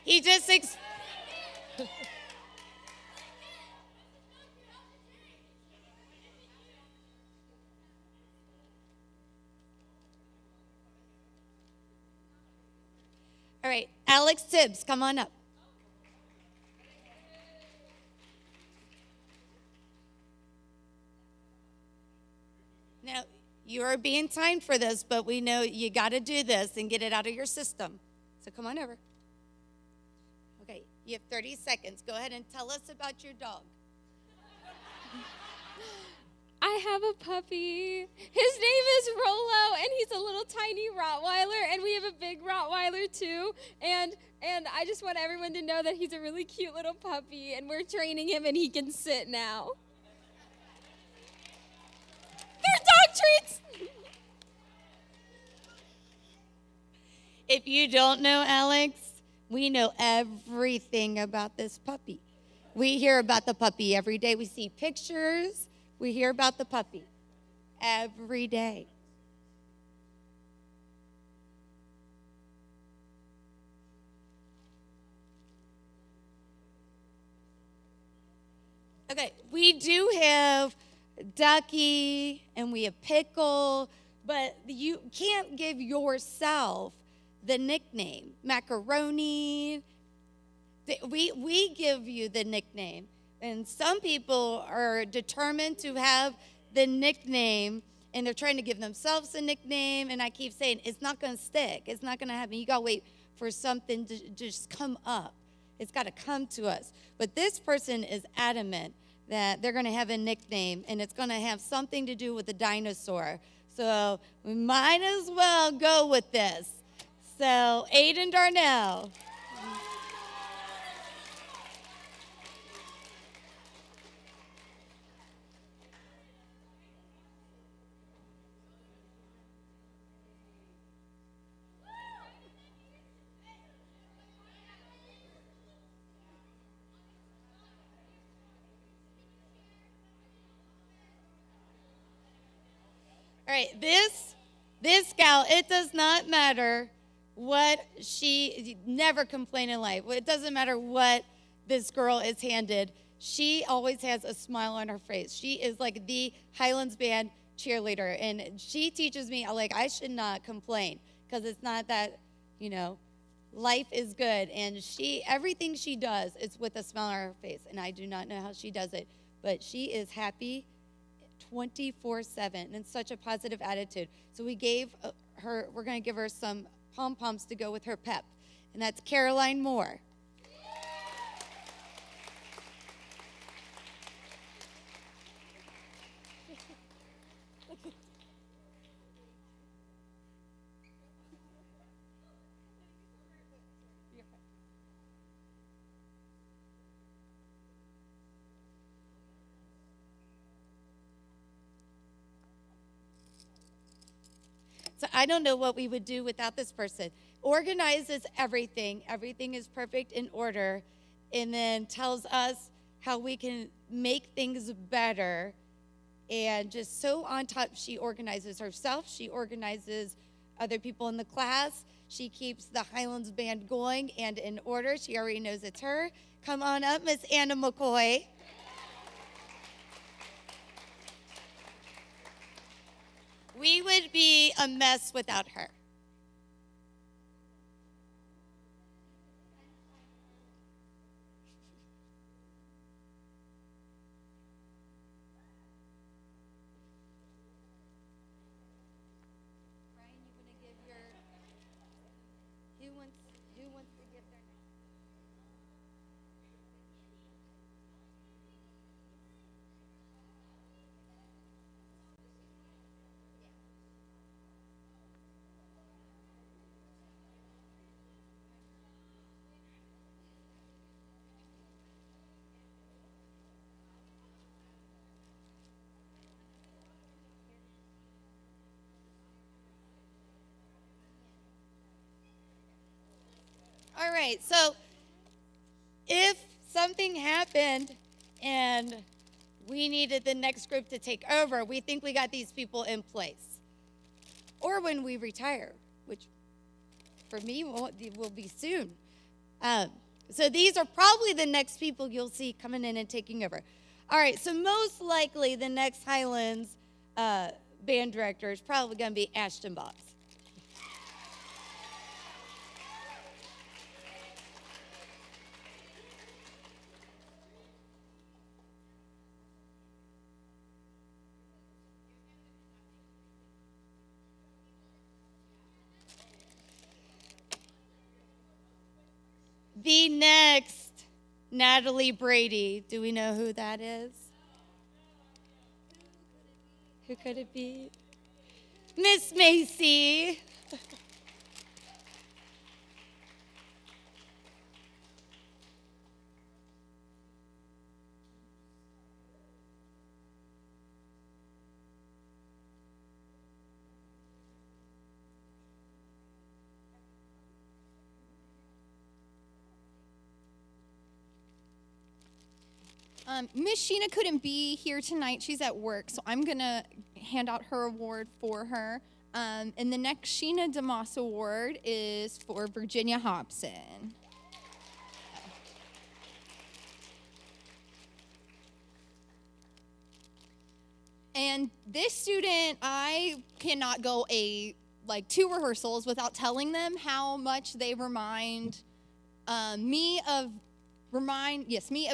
Speaker 1: He just All right, Alex Tibbs, come on up. Now, you are being timed for this, but we know you got to do this and get it out of your system. So come on over. Okay, you have 30 seconds. Go ahead and tell us about your dog.
Speaker 4: I have a puppy. His name is Rolo, and he's a little tiny Rottweiler, and we have a big Rottweiler too. And I just want everyone to know that he's a really cute little puppy, and we're training him, and he can sit now. They're dog treats.
Speaker 1: If you don't know Alex, we know everything about this puppy. We hear about the puppy every day. We see pictures. We hear about the puppy every day. Okay, we do have Ducky and we have Pickle, but you can't give yourself the nickname. Macaroni. We give you the nickname. And some people are determined to have the nickname, and they're trying to give themselves a nickname, and I keep saying, it's not going to stick. It's not going to happen. You got to wait for something to just come up. It's got to come to us. But this person is adamant that they're going to have a nickname, and it's going to have something to do with a dinosaur. So we might as well go with this. So Aiden Darnell. All right, this gal, it does not matter what she never complain in life. It doesn't matter what this girl is handed. She always has a smile on her face. She is like the Highlands band cheerleader, and she teaches me like I should not complain because it's not that, life is good, and everything she does is with a smile on her face, and I do not know how she does it, but she is happy 24/7 and such a positive attitude. So we're going to give her some pom-poms to go with her pep, and that's Caroline Moore. So I don't know what we would do without this person. Organizes everything. Everything is perfect in order. And then tells us how we can make things better. And just so on top, she organizes herself. She organizes other people in the class. She keeps the Highlands band going and in order. She already knows it's her. Come on up, Miss Anna McCoy. We would be a mess without her. right, so if something happened and we needed the next group to take over, we think we got these people in place. Or when we retire, which for me will be soon. So these are probably the next people you'll see coming in and taking over. All right, so most likely the next Highlands band director is probably going to be Ashton Boggs. The next, Natalie Brady. Do we know who that is? Who could it be? Miss Macy.
Speaker 3: Miss Sheena couldn't be here tonight. She's at work, so I'm going to hand out her award for her. And the next Sheena DeMoss Award is for Virginia Hobson. And this student, I cannot go two rehearsals without telling them how much they remind me of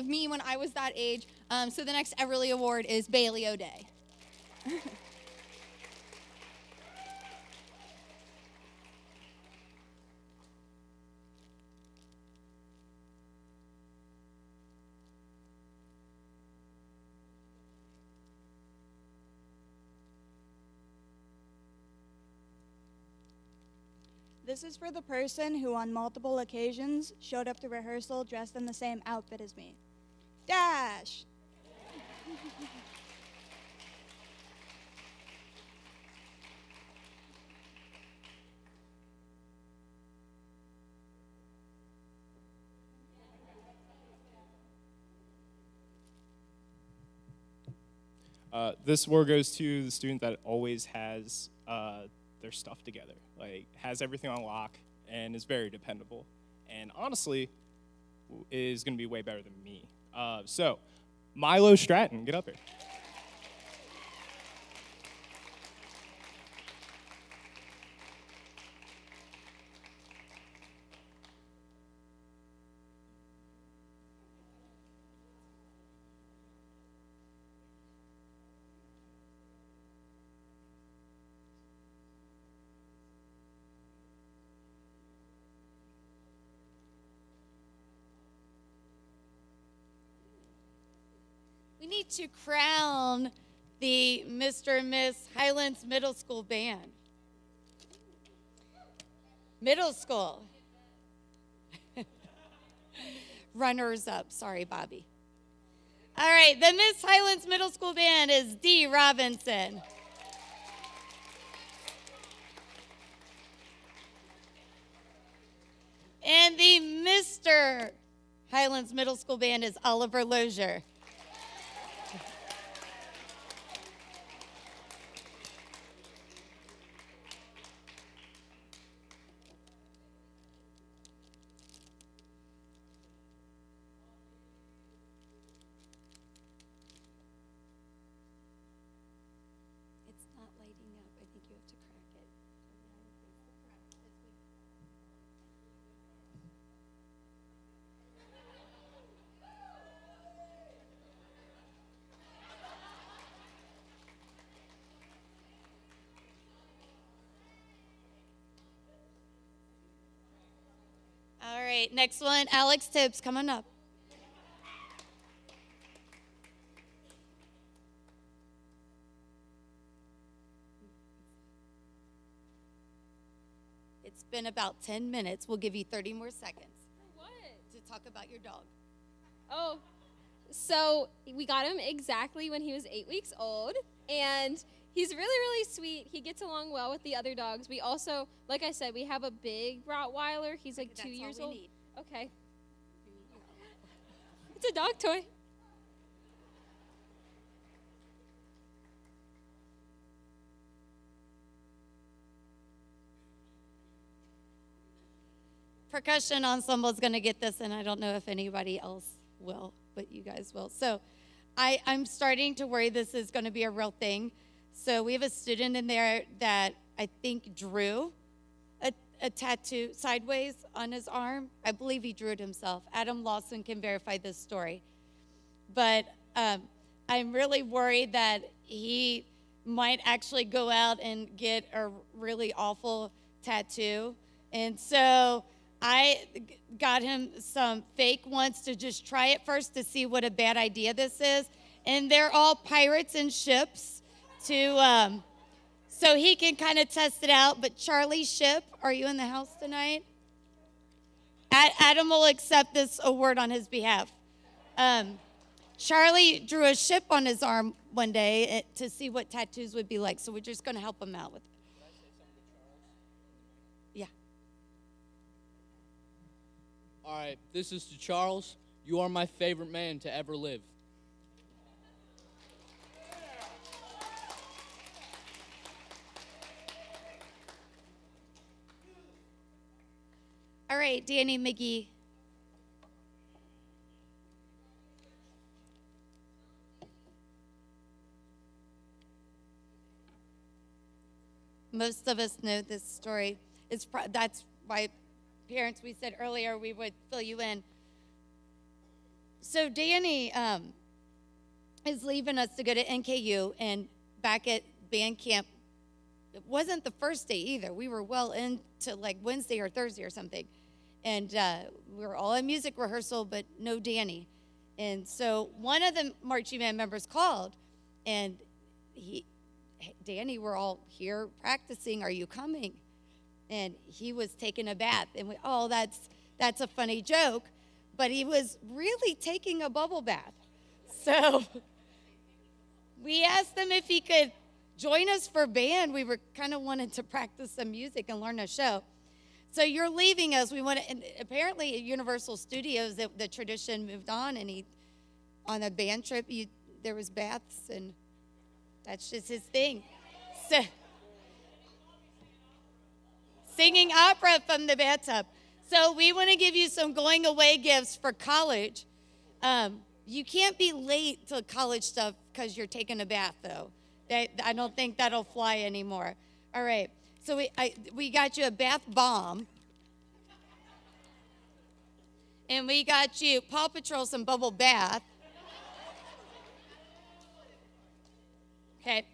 Speaker 3: me when I was that age. So the next Everly Award is Bailey O'Day.
Speaker 5: This is for the person who on multiple occasions showed up to rehearsal dressed in the same outfit as me. Dash!
Speaker 2: This award goes to the student that always has their stuff together, like has everything on lock and is very dependable, and honestly is going to be way better than me. So Milo Stratton, get up here.
Speaker 1: We need to crown the Mr. and Miss Highlands Middle School Band. Middle school. Runners up. Sorry, Bobby. All right, the Miss Highlands Middle School Band is Dee Robinson. And the Mr. Highlands Middle School Band is Oliver Lozier. It's not lighting up. I think you have to crack it. All right, next one, Alex Tibbs, come on up. It's been about 10 minutes. We'll give you 30 more seconds
Speaker 4: What?
Speaker 1: to talk about your dog.
Speaker 4: Oh, so we got him exactly when he was 8 weeks old, and he's really, really sweet. He gets along well with the other dogs. We also, like I said, we have a big Rottweiler. He's like
Speaker 1: That's
Speaker 4: 2 years
Speaker 1: all we
Speaker 4: old.
Speaker 1: need.
Speaker 4: Okay. It's a dog toy.
Speaker 1: Percussion ensemble is going to get this, and I don't know if anybody else will, but you guys will. So I'm starting to worry this is going to be a real thing. So we have a student in there that I think drew a tattoo sideways on his arm. I believe he drew it himself. Adam Lawson can verify this story. But I'm really worried that he might actually go out and get a really awful tattoo. And so I got him some fake ones to just try it first to see what a bad idea this is. And they're all pirates and ships to so he can kind of test it out. But Charlie Ship, are you in the house tonight? Adam will accept this award on his behalf. Charlie drew a ship on his arm one day to see what tattoos would be like. So we're just going to help him out with it. Yeah.
Speaker 6: All right, this is to Charles. You are my favorite man to ever live.
Speaker 1: All right, Danny McGee. Most of us know this story. That's why parents, we said earlier we would fill you in. So Danny is leaving us to go to NKU, and back at band camp, it wasn't the first day either. We were well into like Wednesday or Thursday or something. And we were all in music rehearsal, but no Danny. And so one of the marching band members called, and hey, Danny, we're all here practicing. Are you coming? And he was taking a bath. And that's a funny joke. But he was really taking a bubble bath. So we asked him if he could join us for band. We were kind of wanting to practice some music and learn a show. So you're leaving us. We want to, and apparently at Universal Studios, the tradition moved on, and on a band trip, there was baths, and that's just his thing. So, singing opera from the bathtub. So we want to give you some going away gifts for college. You can't be late to college stuff because you're taking a bath, though. I don't think that'll fly anymore. All right. So we got you a bath bomb. And we got you Paw Patrol some bubble bath. Okay.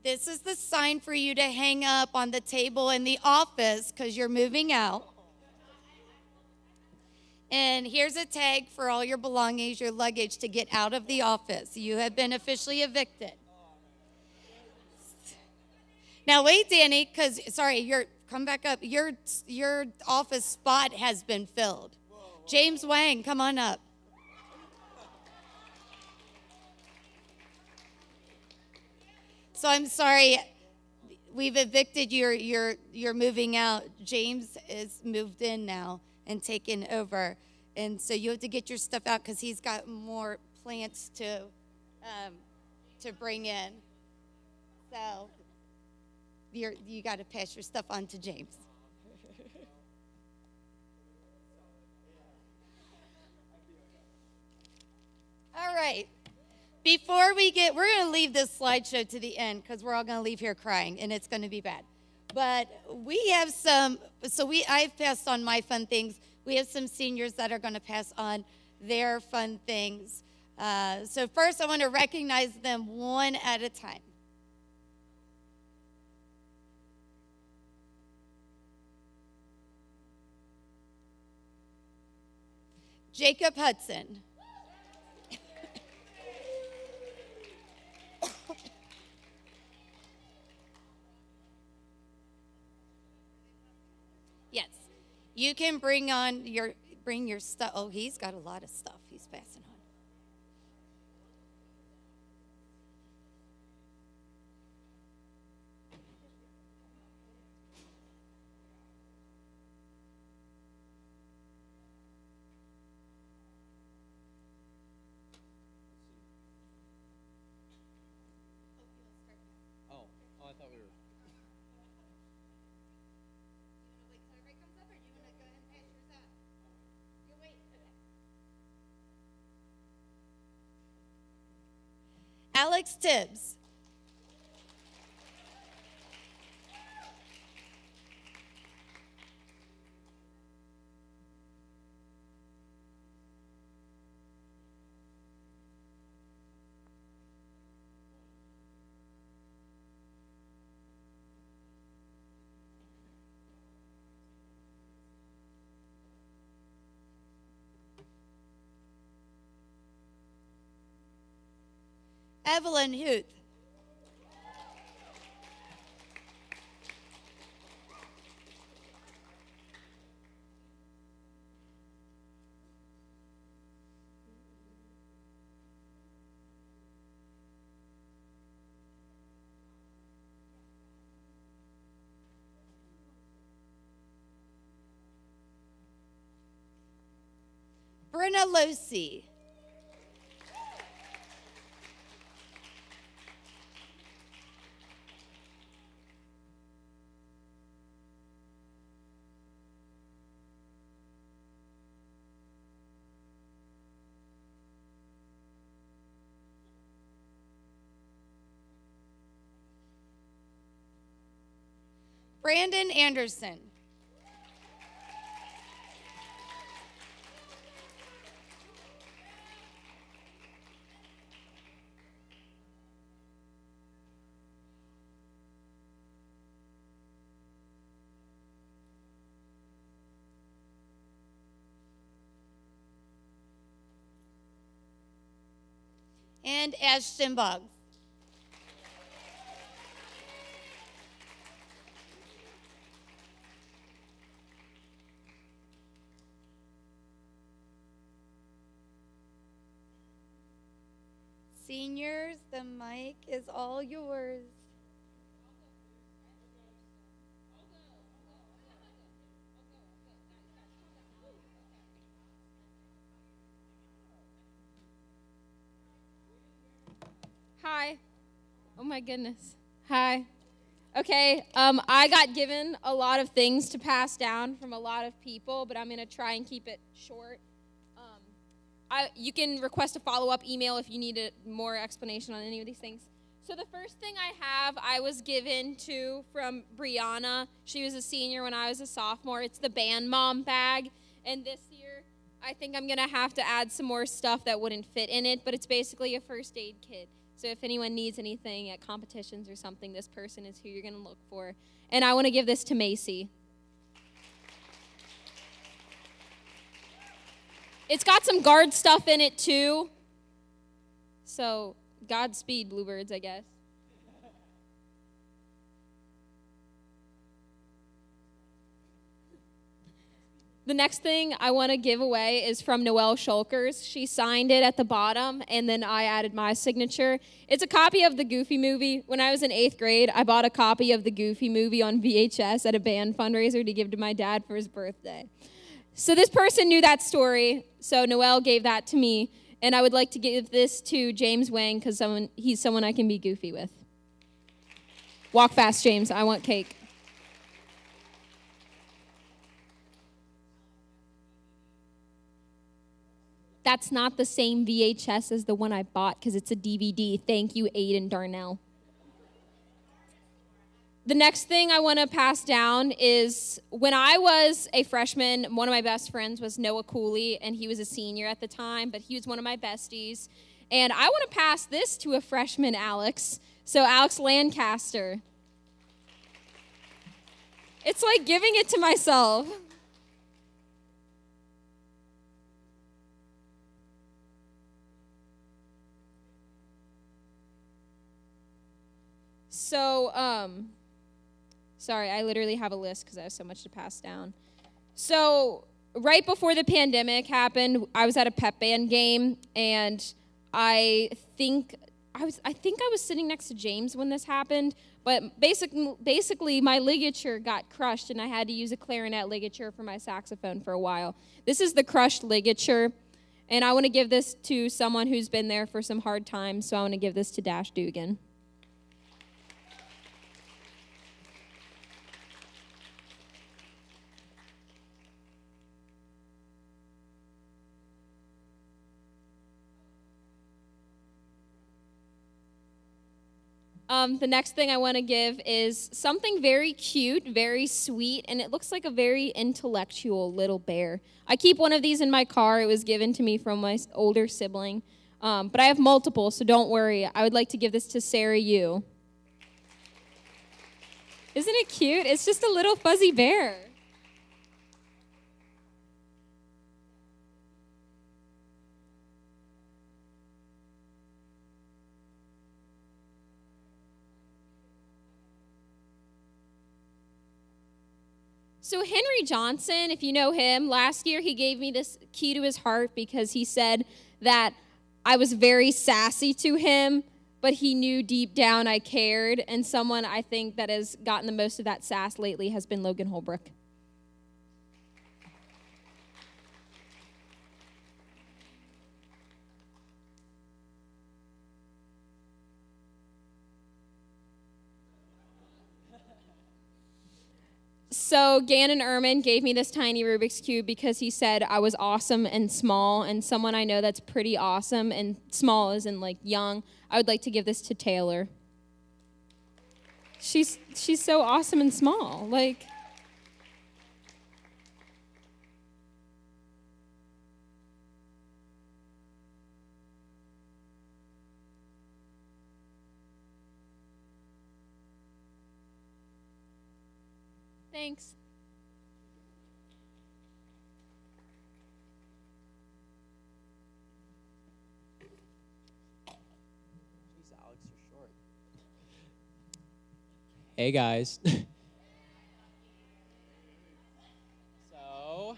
Speaker 1: This is the sign for you to hang up on the table in the office because you're moving out. And here's a tag for all your belongings, your luggage to get out of the office. You have been officially evicted. Now wait, Danny, come back up. Your office spot has been filled. James Wang, come on up. So I'm sorry, we've evicted you're moving out. James is moved in now and taken over. And so you have to get your stuff out because he's got more plants to bring in. So you got to pass your stuff on to James. All right. Before we're going to leave this slideshow to the end because we're all going to leave here crying and it's going to be bad. But we have I've passed on my fun things. We have some seniors that are going to pass on their fun things. So first I want to recognize them one at a time. Jacob Hudson. Yes. You can bring your stuff. Oh, he's got a lot of stuff he's passing on. Alex Tibbs. Evelyn Huth. Brenna Losi. Brandon Anderson. And Ashton Boggs. Seniors, the mic is all yours.
Speaker 4: Hi. Oh my goodness. Hi. Okay, I got given a lot of things to pass down from a lot of people, but I'm going to try and keep it short. You can request a follow-up email if you need more explanation on any of these things. So the first thing I was given from Brianna. She was a senior when I was a sophomore. It's the band mom bag. And this year, I think I'm going to have to add some more stuff that wouldn't fit in it, but it's basically a first aid kit. So if anyone needs anything at competitions or something, this person is who you're going to look for. And I want to give this to Macy. It's got some guard stuff in it, too. So, Godspeed, Bluebirds, I guess. The next thing I want to give away is from Noelle Shulkers. She signed it at the bottom, and then I added my signature. It's a copy of the Goofy movie. When I was in 8th grade, I bought a copy of the Goofy movie on VHS at a band fundraiser to give to my dad for his birthday. So this person knew that story, so Noelle gave that to me, and I would like to give this to James Wang because he's someone I can be goofy with. Walk fast, James. I want cake. That's not the same VHS as the one I bought because it's a DVD. Thank you, Aiden Darnell. The next thing I want to pass down is when I was a freshman, one of my best friends was Noah Cooley, and he was a senior at the time, but he was one of my besties. And I want to pass this to a freshman, Alex. So Alex Lancaster. It's like giving it to myself. So, sorry, I literally have a list because I have so much to pass down. So, right before the pandemic happened, I was at a pep band game, and I think I was sitting next to James when this happened, but basically my ligature got crushed, and I had to use a clarinet ligature for my saxophone for a while. This is the crushed ligature, and I want to give this to someone who's been there for some hard times, so I want to give this to Dash Dugan. The next thing I want to give is something very cute, very sweet, and it looks like a very intellectual little bear. I keep one of these in my car. It was given to me from my older sibling. But I have multiple, so don't worry. I would like to give this to Sarah Yu. Isn't it cute? It's just a little fuzzy bear. So Henry Johnson, if you know him, last year he gave me this key to his heart because he said that I was very sassy to him, but he knew deep down I cared. And someone I think that has gotten the most of that sass lately has been Logan Holbrook. So Gannon Ehrman gave me this tiny Rubik's Cube because he said I was awesome and small, and someone I know that's pretty awesome and small as in like young, I would like to give this to Taylor. She's so awesome and small. Like, thanks.
Speaker 7: Jeez, Alex, you're short. Hey, guys. So,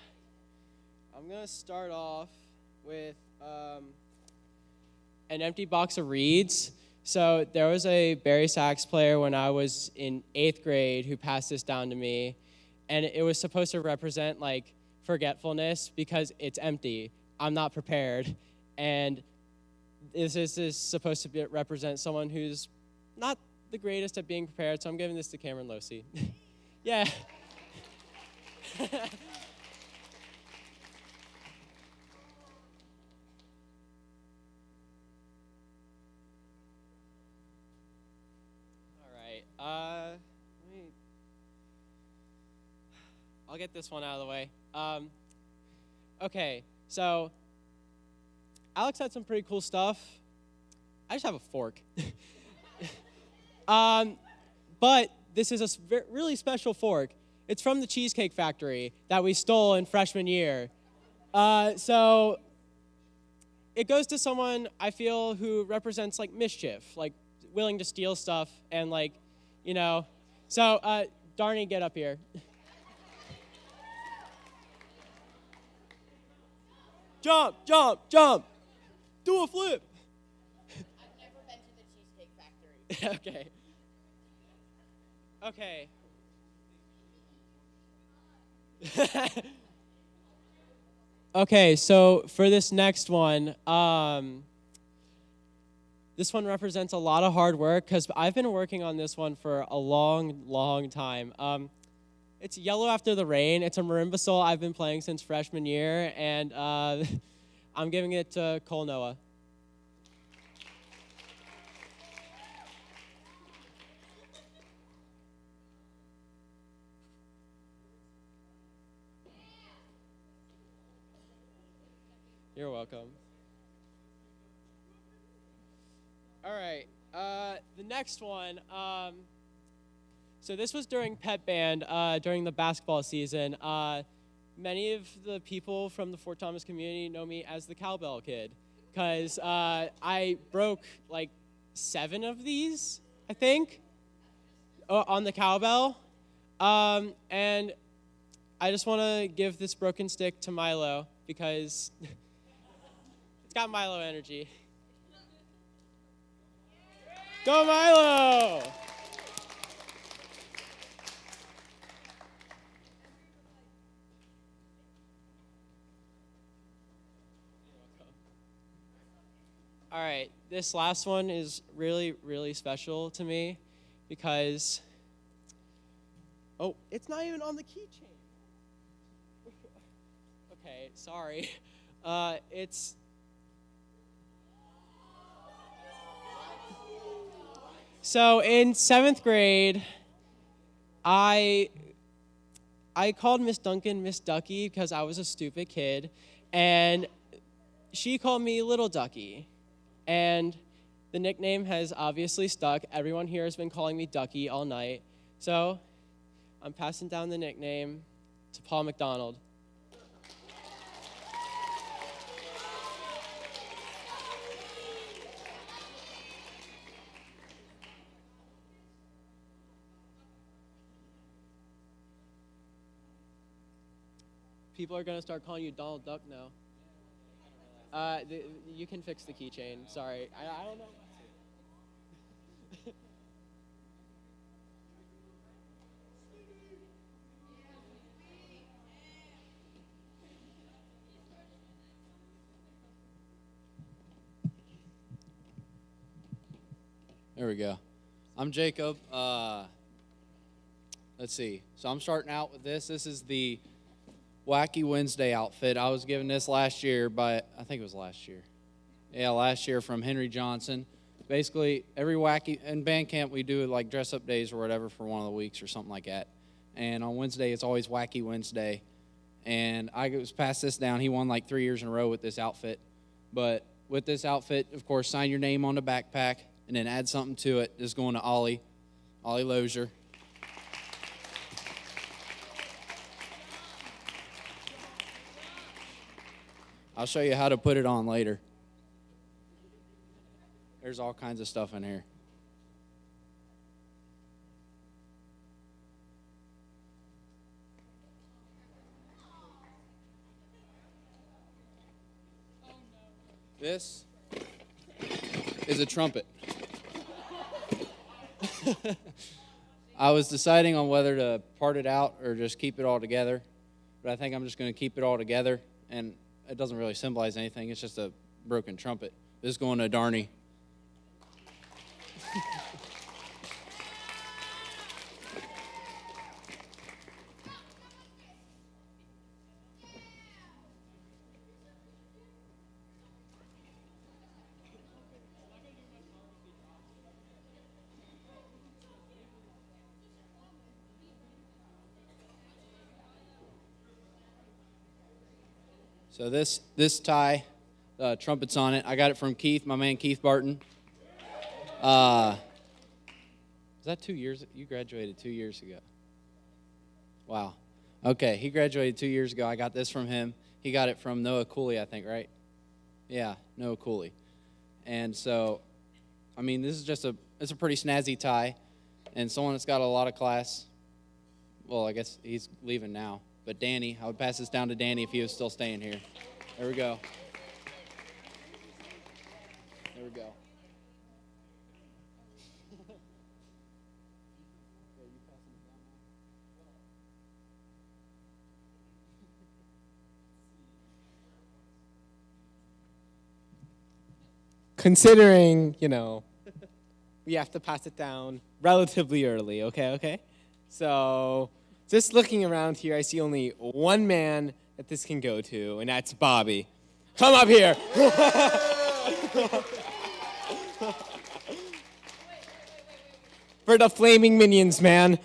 Speaker 7: I'm going to start off with an empty box of reeds. So there was a bari sax player when I was in 8th grade who passed this down to me, and it was supposed to represent like forgetfulness because it's empty. I'm not prepared, and this is supposed to represent someone who's not the greatest at being prepared. So I'm giving this to Cameron Losey. Yeah. I'll get this one out of the way. Okay, so Alex had some pretty cool stuff. I just have a fork. But this is a really special fork. It's from the Cheesecake Factory that we stole in freshman year. So it goes to someone I feel who represents like mischief, like willing to steal stuff and like, you know. So Darnie, get up here. Jump, jump, jump. Do a flip.
Speaker 8: I've never been to the Cheesecake Factory.
Speaker 7: Okay. Okay, so for this next one, this one represents a lot of hard work because I've been working on this one for a long, long time. It's Yellow After the Rain. It's a marimba solo I've been playing since freshman year, and I'm giving it to Cole Noah. You're welcome. All right, the next one. So this was during pep band, during the basketball season. Many of the people from the Fort Thomas community know me as the cowbell kid because I broke like 7 of these, I think, on the cowbell. And I just want to give this broken stick to Milo because it's got Milo energy. Go Milo! All right, this last one is really, really special to me because, oh, it's not even on the keychain. Okay, sorry. So in 7th grade, I called Miss Duncan Miss Ducky because I was a stupid kid, and she called me Little Ducky. And the nickname has obviously stuck. Everyone here has been calling me Ducky all night. So I'm passing down the nickname to Paul McDonald. People are going to start calling you Donald Duck now. You can fix the keychain. Sorry. I don't know.
Speaker 9: There we go. I'm Jacob. Let's see. So I'm starting out with this. This is the Wacky Wednesday outfit. I was given this last year by, I think it was last year. Yeah, last year from Henry Johnson. Basically, every wacky, in band camp, we do like dress-up days or whatever for one of the weeks or something like that. And on Wednesday, it's always Wacky Wednesday. And I was passed this down. He won like 3 years in a row with this outfit. But with this outfit, of course, sign your name on the backpack and then add something to it. This is going to Ollie Lozier. I'll show you how to put it on later. There's all kinds of stuff in here. This is a trumpet. I was deciding on whether to part it out or just keep it all together, but I think I'm just going to keep it all together, and it doesn't really symbolize anything. It's just a broken trumpet. This is going to Darney. So this tie, trumpets on it. I got it from Keith, my man Keith Barton. Was that 2 years? You graduated 2 years ago. Wow. Okay, he graduated 2 years ago. I got this from him. He got it from Noah Cooley, I think, right? Yeah, Noah Cooley. And so, I mean, this is just it's a pretty snazzy tie, and someone that's got a lot of class. Well, I guess he's leaving now. But Danny, I would pass this down to Danny if he was still staying here. There we go. There we go.
Speaker 10: Considering, we have to pass it down relatively early, okay? So, just looking around here, I see only one man that this can go to, and that's Bobby. Come up here. For the Flaming Minions, man.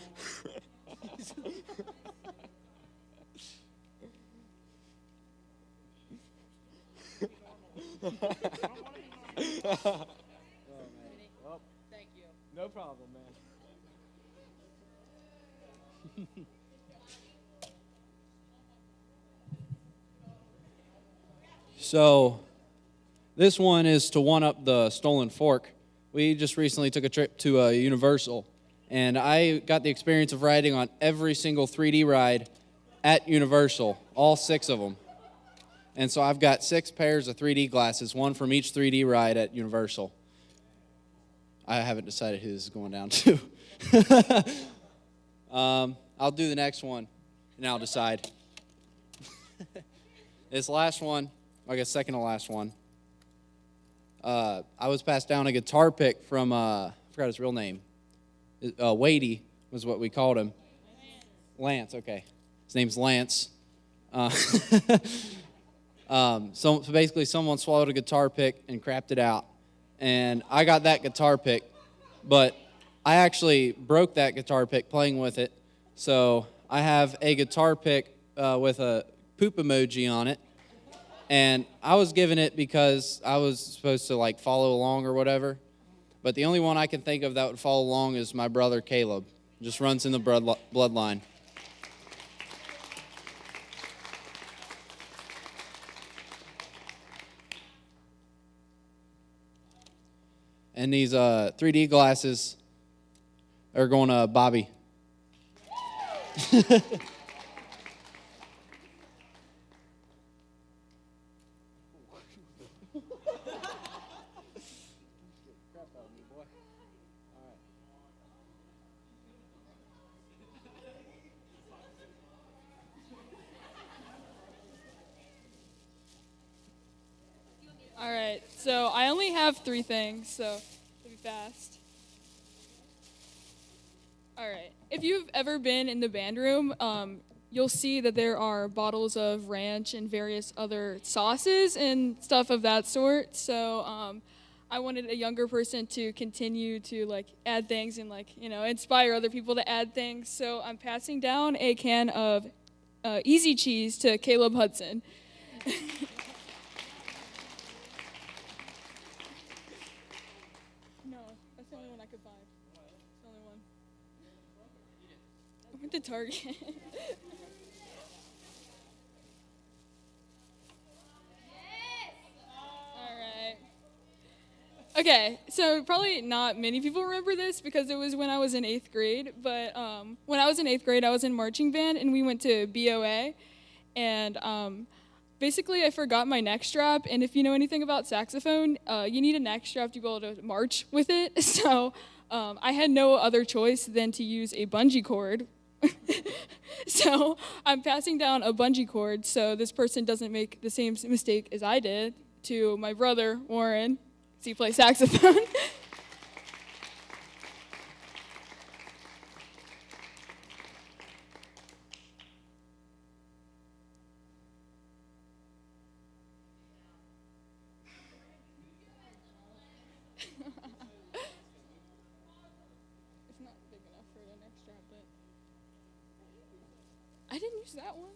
Speaker 7: Thank you.
Speaker 10: No problem, man.
Speaker 9: So this one is to one-up the stolen fork. We just recently took a trip to Universal, and I got the experience of riding on every single 3D ride at Universal, all 6 of them. And so I've got 6 pairs of 3D glasses, one from each 3D ride at Universal. I haven't decided who this is going down to. I'll do the next one, and I'll decide. This last one, I guess second to last one, I was passed down a guitar pick from, I forgot his real name. Wadey was what we called him. Lance, okay. His name's Lance. So basically someone swallowed a guitar pick and crapped it out. And I got that guitar pick, but I actually broke that guitar pick playing with it. So I have a guitar pick with a poop emoji on it. And I was given it because I was supposed to like follow along or whatever. But the only one I can think of that would follow along is my brother Caleb. Just runs in the bloodline. And these 3D glasses are going to Bobby.
Speaker 11: All right, so I only have 3 things, so it'll be fast. All right, if you've ever been in the band room, you'll see that there are bottles of ranch and various other sauces and stuff of that sort. So I wanted a younger person to continue to like add things and like inspire other people to add things. So I'm passing down a can of Easy Cheese to Caleb Hudson. No, that's the only one I could find. It's the only one. I went to Target. Okay, so probably not many people remember this because it was when I was in 8th grade, but when I was in 8th grade, I was in marching band, and we went to BOA, and basically I forgot my neck strap, and if you know anything about saxophone, you need a neck strap to be able to march with it, so I had no other choice than to use a bungee cord. So I'm passing down a bungee cord so this person doesn't make the same mistake as I did to my brother, Warren. So you play saxophone. It's not big enough for the next strap, but I didn't use that one.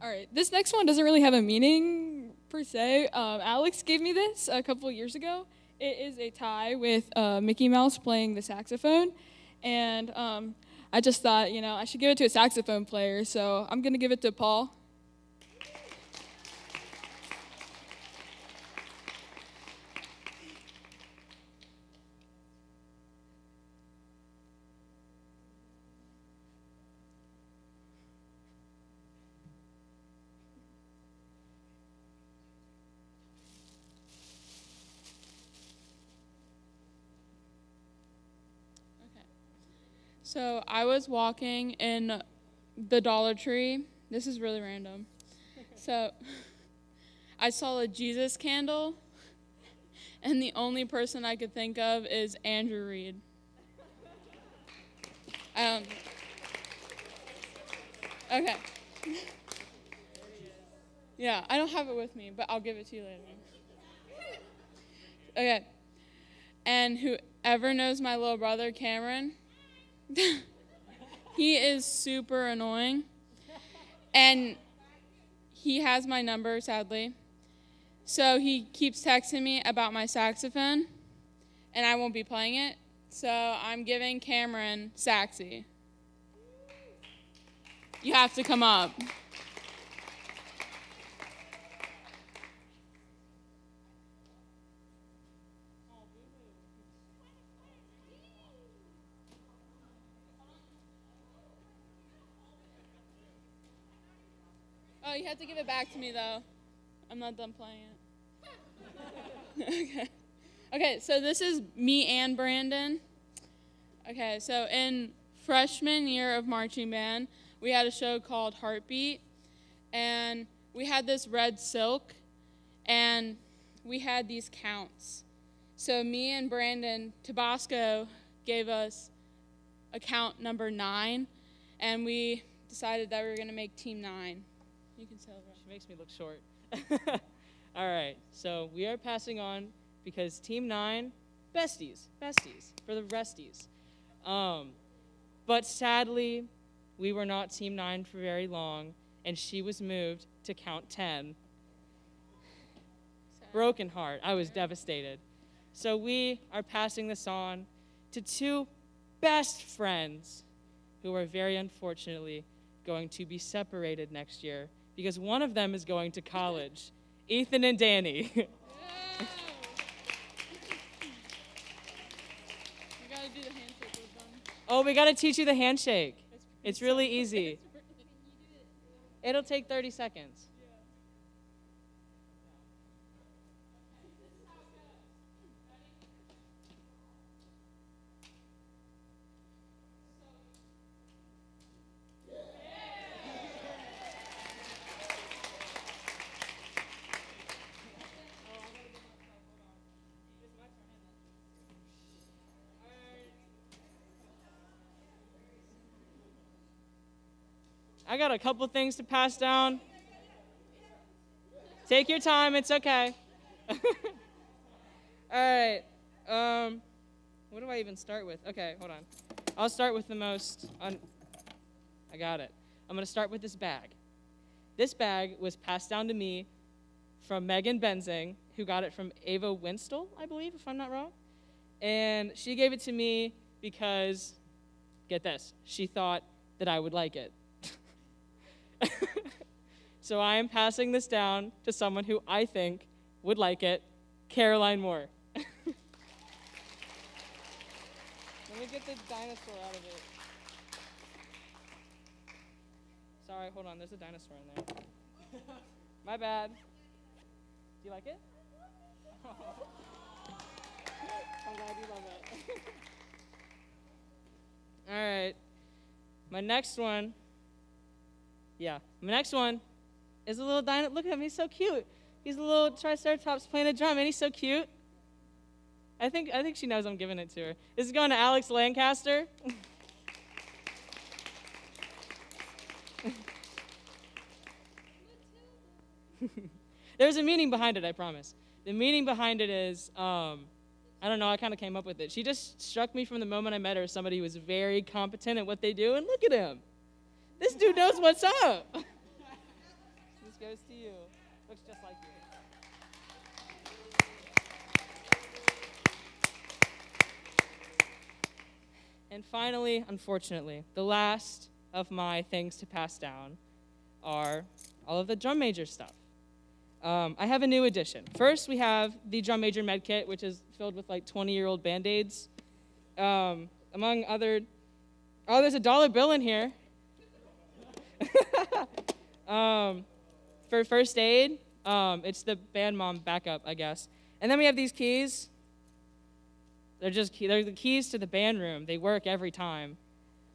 Speaker 11: All right, this next one doesn't really have a meaning per se. Alex gave me this a couple years ago. It is a tie with Mickey Mouse playing the saxophone, and I just thought, I should give it to a saxophone player, so I'm gonna give it to Paul. So I was walking in the Dollar Tree. This is really random. So I saw a Jesus candle, and the only person I could think of is Andrew Reed. Okay. Yeah, I don't have it with me, but I'll give it to you later. Okay. And whoever knows my little brother, Cameron, he is super annoying, and he has my number, sadly. So he keeps texting me about my saxophone, and I won't be playing it. So I'm giving Cameron Saxy. You have to come up. Oh, you have to give it back to me, though. I'm not done playing it. Okay, so this is me and Brandon. Okay, so in freshman year of marching band, we had a show called Heartbeat, and we had this red silk, and we had these counts. So me and Brandon Tabasco gave us account number 9, and we decided that we were going to make Team 9. You can celebrate.
Speaker 12: She makes me look short. All right, so we are passing on because Team 9 besties for the resties. But sadly, we were not Team 9 for very long, and she was moved to count 10. Broken heart. I was devastated. So we are passing this on to two best friends who are very unfortunately going to be separated next year because one of them is going to college, Ethan and Danny.
Speaker 11: You gotta do the handshake with them.
Speaker 12: Oh, we got to teach you the handshake. It's really easy. It'll take 30 seconds. I got a couple things to pass down. Take your time, it's okay. All right. What do I even start with? Okay, hold on. I'll start with the most. I got it. I'm going to start with this bag. This bag was passed down to me from Megan Benzing, who got it from Ava Winstel, I believe, if I'm not wrong. And she gave it to me because, get this, she thought that I would like it. So I am passing this down to someone who I think would like it, Caroline Moore. Let me get the dinosaur out of it. Sorry, hold on, there's a dinosaur in there. My bad. Do you like it? I'm glad you love it. All right, my next one is a little dino. Look at him, he's so cute. He's a little Triceratops playing a drum, and he's so cute. I think she knows I'm giving it to her. This is going to Alex Lancaster. There's a meaning behind it, I promise. The meaning behind it is, I don't know, I kind of came up with it. She just struck me from the moment I met her as somebody who was very competent at what they do, and look at him. This dude knows what's up. This goes to you. Looks just like you. And finally, unfortunately, the last of my things to pass down are all of the drum major stuff. I have a new addition. First, we have the drum major med kit, which is filled with like 20-year-old Band-Aids. Among other, there's a dollar bill in here. For first aid, it's the band mom backup, I guess. And then we have these keys. They're the keys to the band room. They work every time.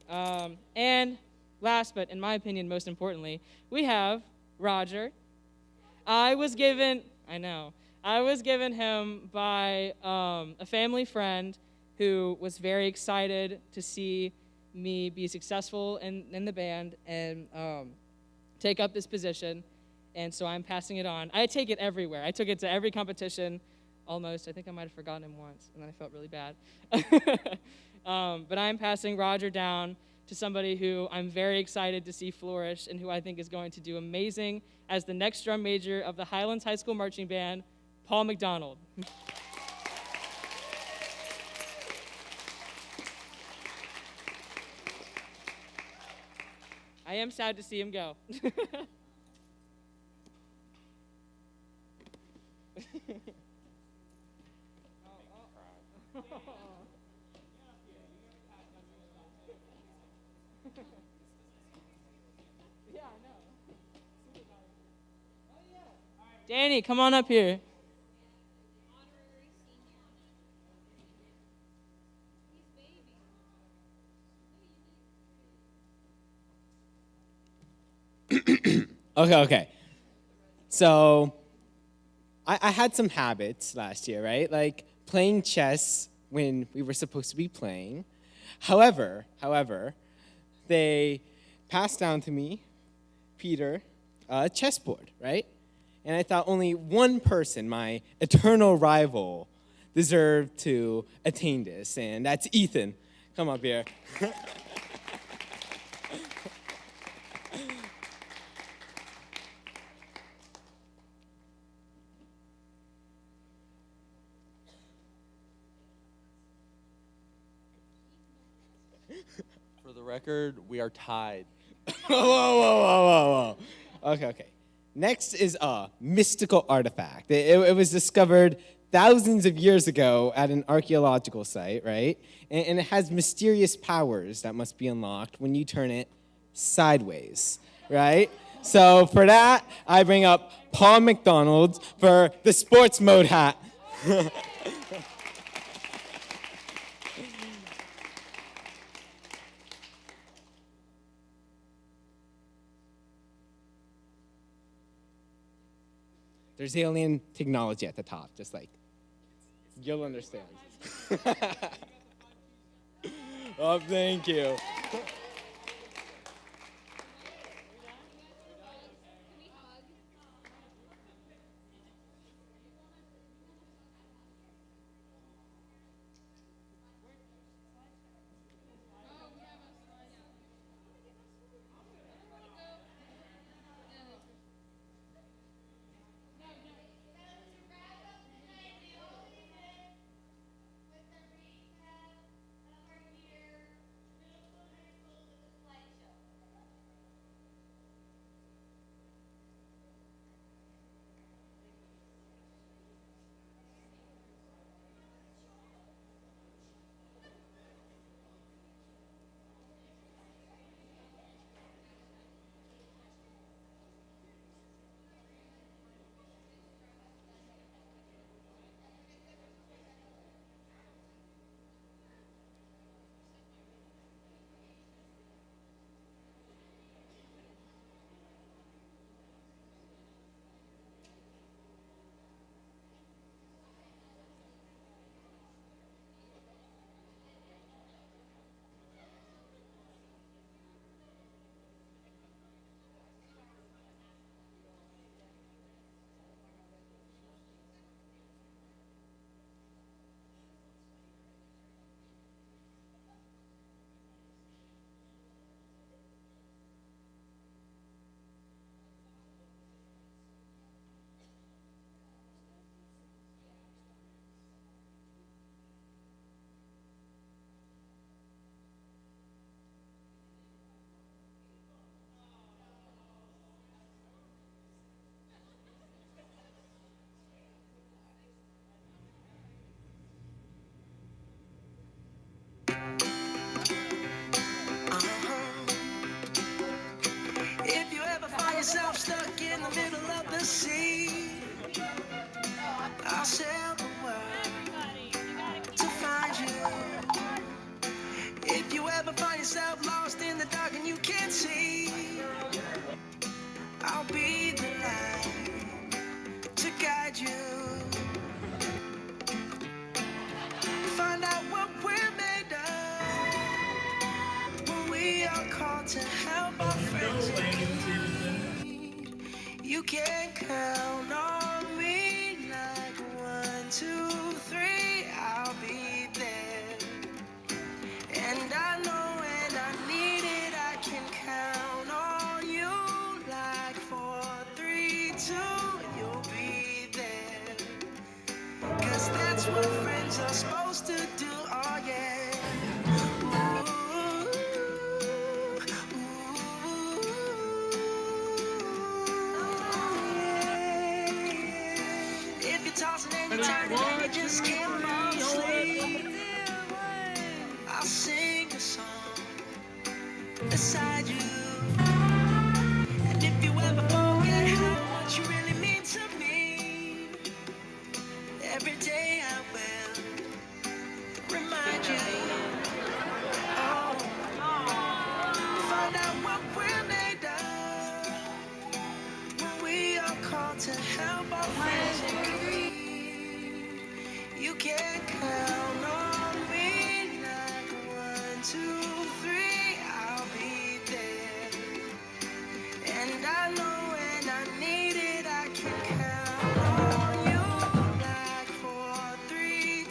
Speaker 12: And last, but in my opinion, most importantly, we have Roger. I was given him by a family friend who was very excited to see me be successful in the band and take up this position. And so I'm passing it on. I take it everywhere. I took it to every competition almost. I think I might have forgotten him once, and then I felt really bad. But I'm passing Roger down to somebody who I'm very excited to see flourish and who I think is going to do amazing as the next drum major of the Highlands High School Marching Band, Paul McDonald. I am sad to see him go. Danny, come on up here.
Speaker 10: Okay. So I had some habits last year, right? Like playing chess when we were supposed to be playing. However, they passed down to me, Peter, a chessboard, right? And I thought only one person, my eternal rival, deserve to attain this, and that's Ethan. Come up here.
Speaker 13: For the record, we are tied.
Speaker 10: Whoa. Okay. Next is a mystical artifact. It was discovered thousands of years ago at an archaeological site, right? And it has mysterious powers that must be unlocked when you turn it sideways, right? So for that, I bring up Paul McDonald for the sports mode hat. There's alien technology at the top, just like, you'll understand. Oh, thank you.
Speaker 14: If you ever find yourself stuck in the middle of the sea, I'll sail the world to find you. If you ever find yourself lost in the dark and you can't see, I'll be the light to guide you. Find out what we're made of, when we are called to help our friends in need. You can count on me like 1, 2, 3, I'll be there. And I know when I need it, I can count on you like 4, 3, 2, you'll be there. 'Cause that's what friends are supposed to do, oh yeah. If you're tossing and you're turning and you just can't fall asleep, I'll sing a song beside you. And if you ever forget how much you really mean to me, every day I will remind you. Oh, find out what we're made of, when we are called to help our friends in need. You can count on me like 1, 2, 3, I'll be there. And I know when I need it, I can count on you like 4, 3,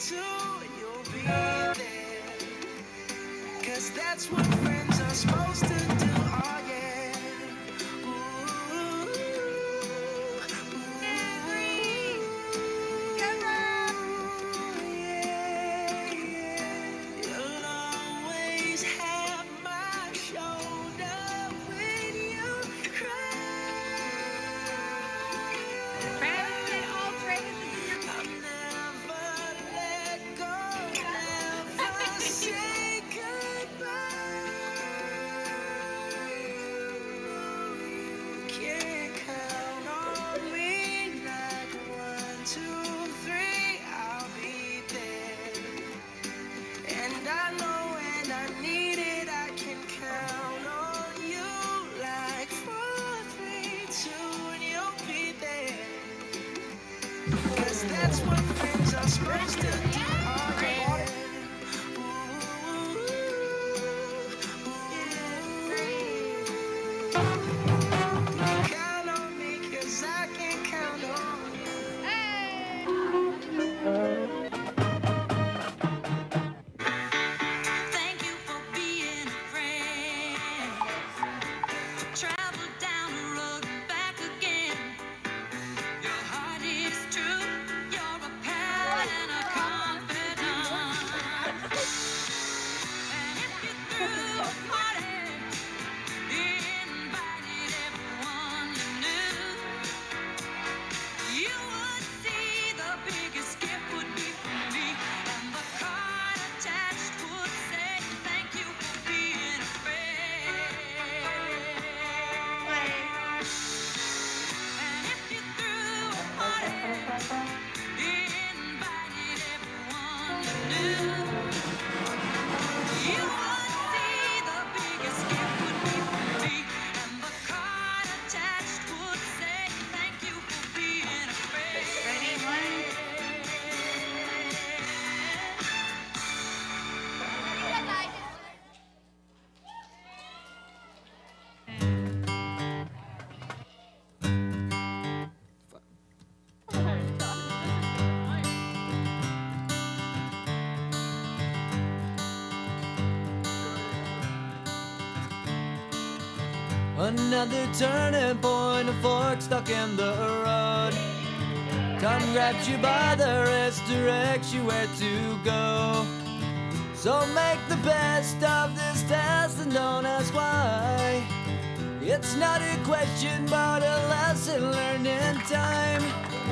Speaker 14: Another turning point, a fork stuck in the road. Time grabs you by the wrist, directs you where to go. So make the best of this test and don't ask why. It's not a question but a lesson learned in time.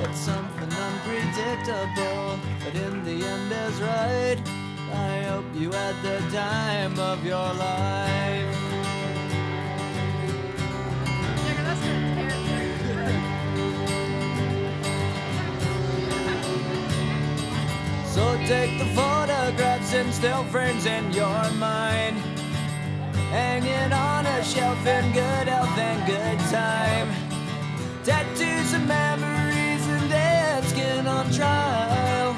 Speaker 14: It's something unpredictable, but in the end is right. I hope you had the time of your life. So take the photographs and still frames in your mind, hanging on a shelf in good health and good time. Tattoos and memories and dead skin on trial.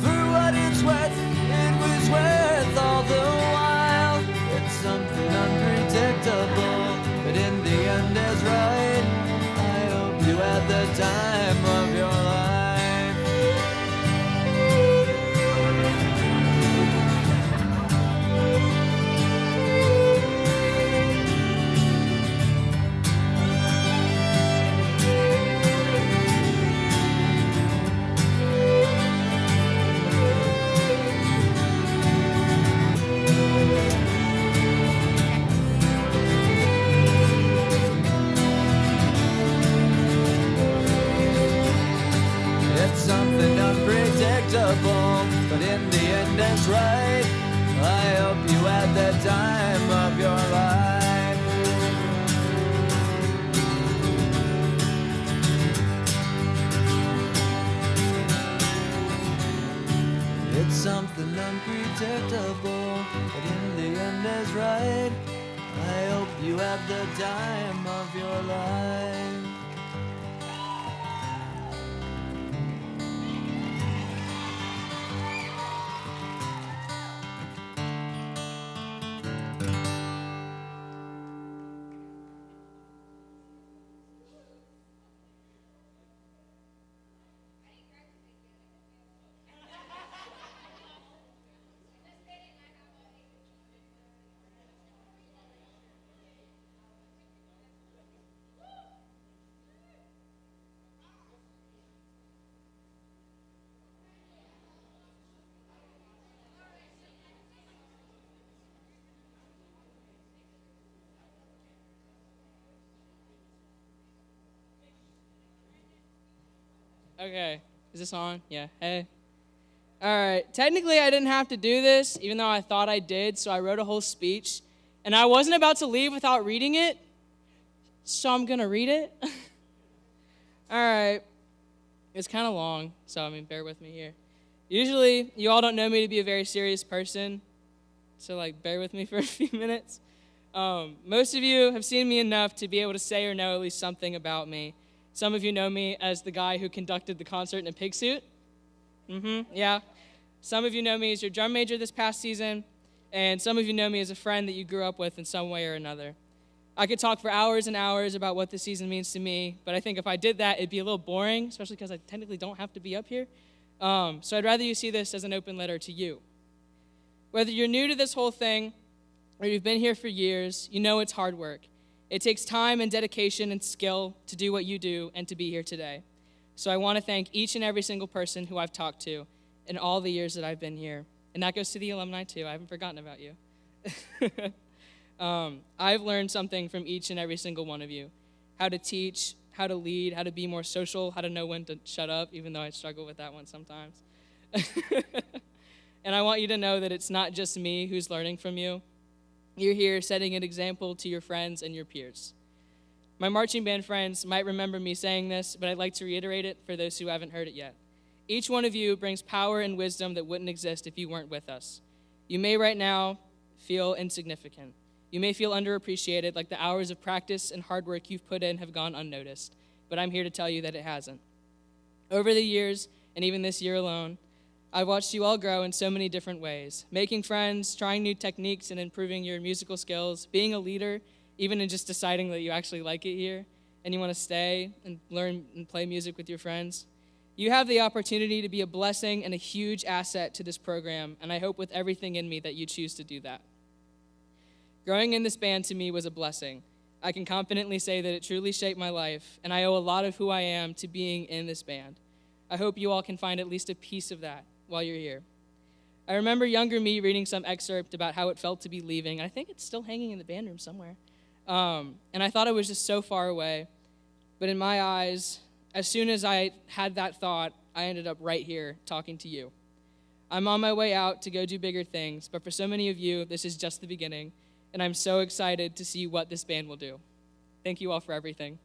Speaker 14: For what it's worth, it was worth all the while. It's something unpredictable, but in the end is right. I hope you had the time of your life. It's something unpredictable, but in the end it's right. I hope you had the time of your life. It's something unpredictable, but in the end is right. I hope you had the time of your life.
Speaker 12: Okay, is this on? Yeah, hey. All right, technically I didn't have to do this, even though I thought I did, so I wrote a whole speech, and I wasn't about to leave without reading it, so I'm gonna read it. All right, it's kind of long, so bear with me here. Usually, you all don't know me to be a very serious person, so bear with me for a few minutes. Most of you have seen me enough to be able to say or know at least something about me. Some of you know me as the guy who conducted the concert in a pig suit. Yeah. Some of you know me as your drum major this past season, and some of you know me as a friend that you grew up with in some way or another. I could talk for hours and hours about what this season means to me, but I think if I did that, it'd be a little boring, especially because I technically don't have to be up here. So I'd rather you see this as an open letter to you. Whether you're new to this whole thing or you've been here for years, you know it's hard work. It takes time and dedication and skill to do what you do and to be here today. So I want to thank each and every single person who I've talked to in all the years that I've been here. And that goes to the alumni too. I haven't forgotten about you. I've learned something from each and every single one of you. How to teach, how to lead, how to be more social, how to know when to shut up, even though I struggle with that one sometimes. And I want you to know that it's not just me who's learning from you. You're here setting an example to your friends and your peers. My marching band friends might remember me saying this, but I'd like to reiterate it for those who haven't heard it yet. Each one of you brings power and wisdom that wouldn't exist if you weren't with us. You may right now feel insignificant. You may feel underappreciated, like the hours of practice and hard work you've put in have gone unnoticed, but I'm here to tell you that it hasn't. Over the years, and even this year alone, I've watched you all grow in so many different ways, making friends, trying new techniques and improving your musical skills, being a leader, even in just deciding that you actually like it here and you want to stay and learn and play music with your friends. You have the opportunity to be a blessing and a huge asset to this program, and I hope with everything in me that you choose to do that. Growing in this band to me was a blessing. I can confidently say that it truly shaped my life, and I owe a lot of who I am to being in this band. I hope you all can find at least a piece of that while you're here. I remember younger me reading some excerpt about how it felt to be leaving, and I think it's still hanging in the band room somewhere. And I thought it was just so far away. But in my eyes, as soon as I had that thought, I ended up right here talking to you. I'm on my way out to go do bigger things, but for so many of you, this is just the beginning, and I'm so excited to see what this band will do. Thank you all for everything.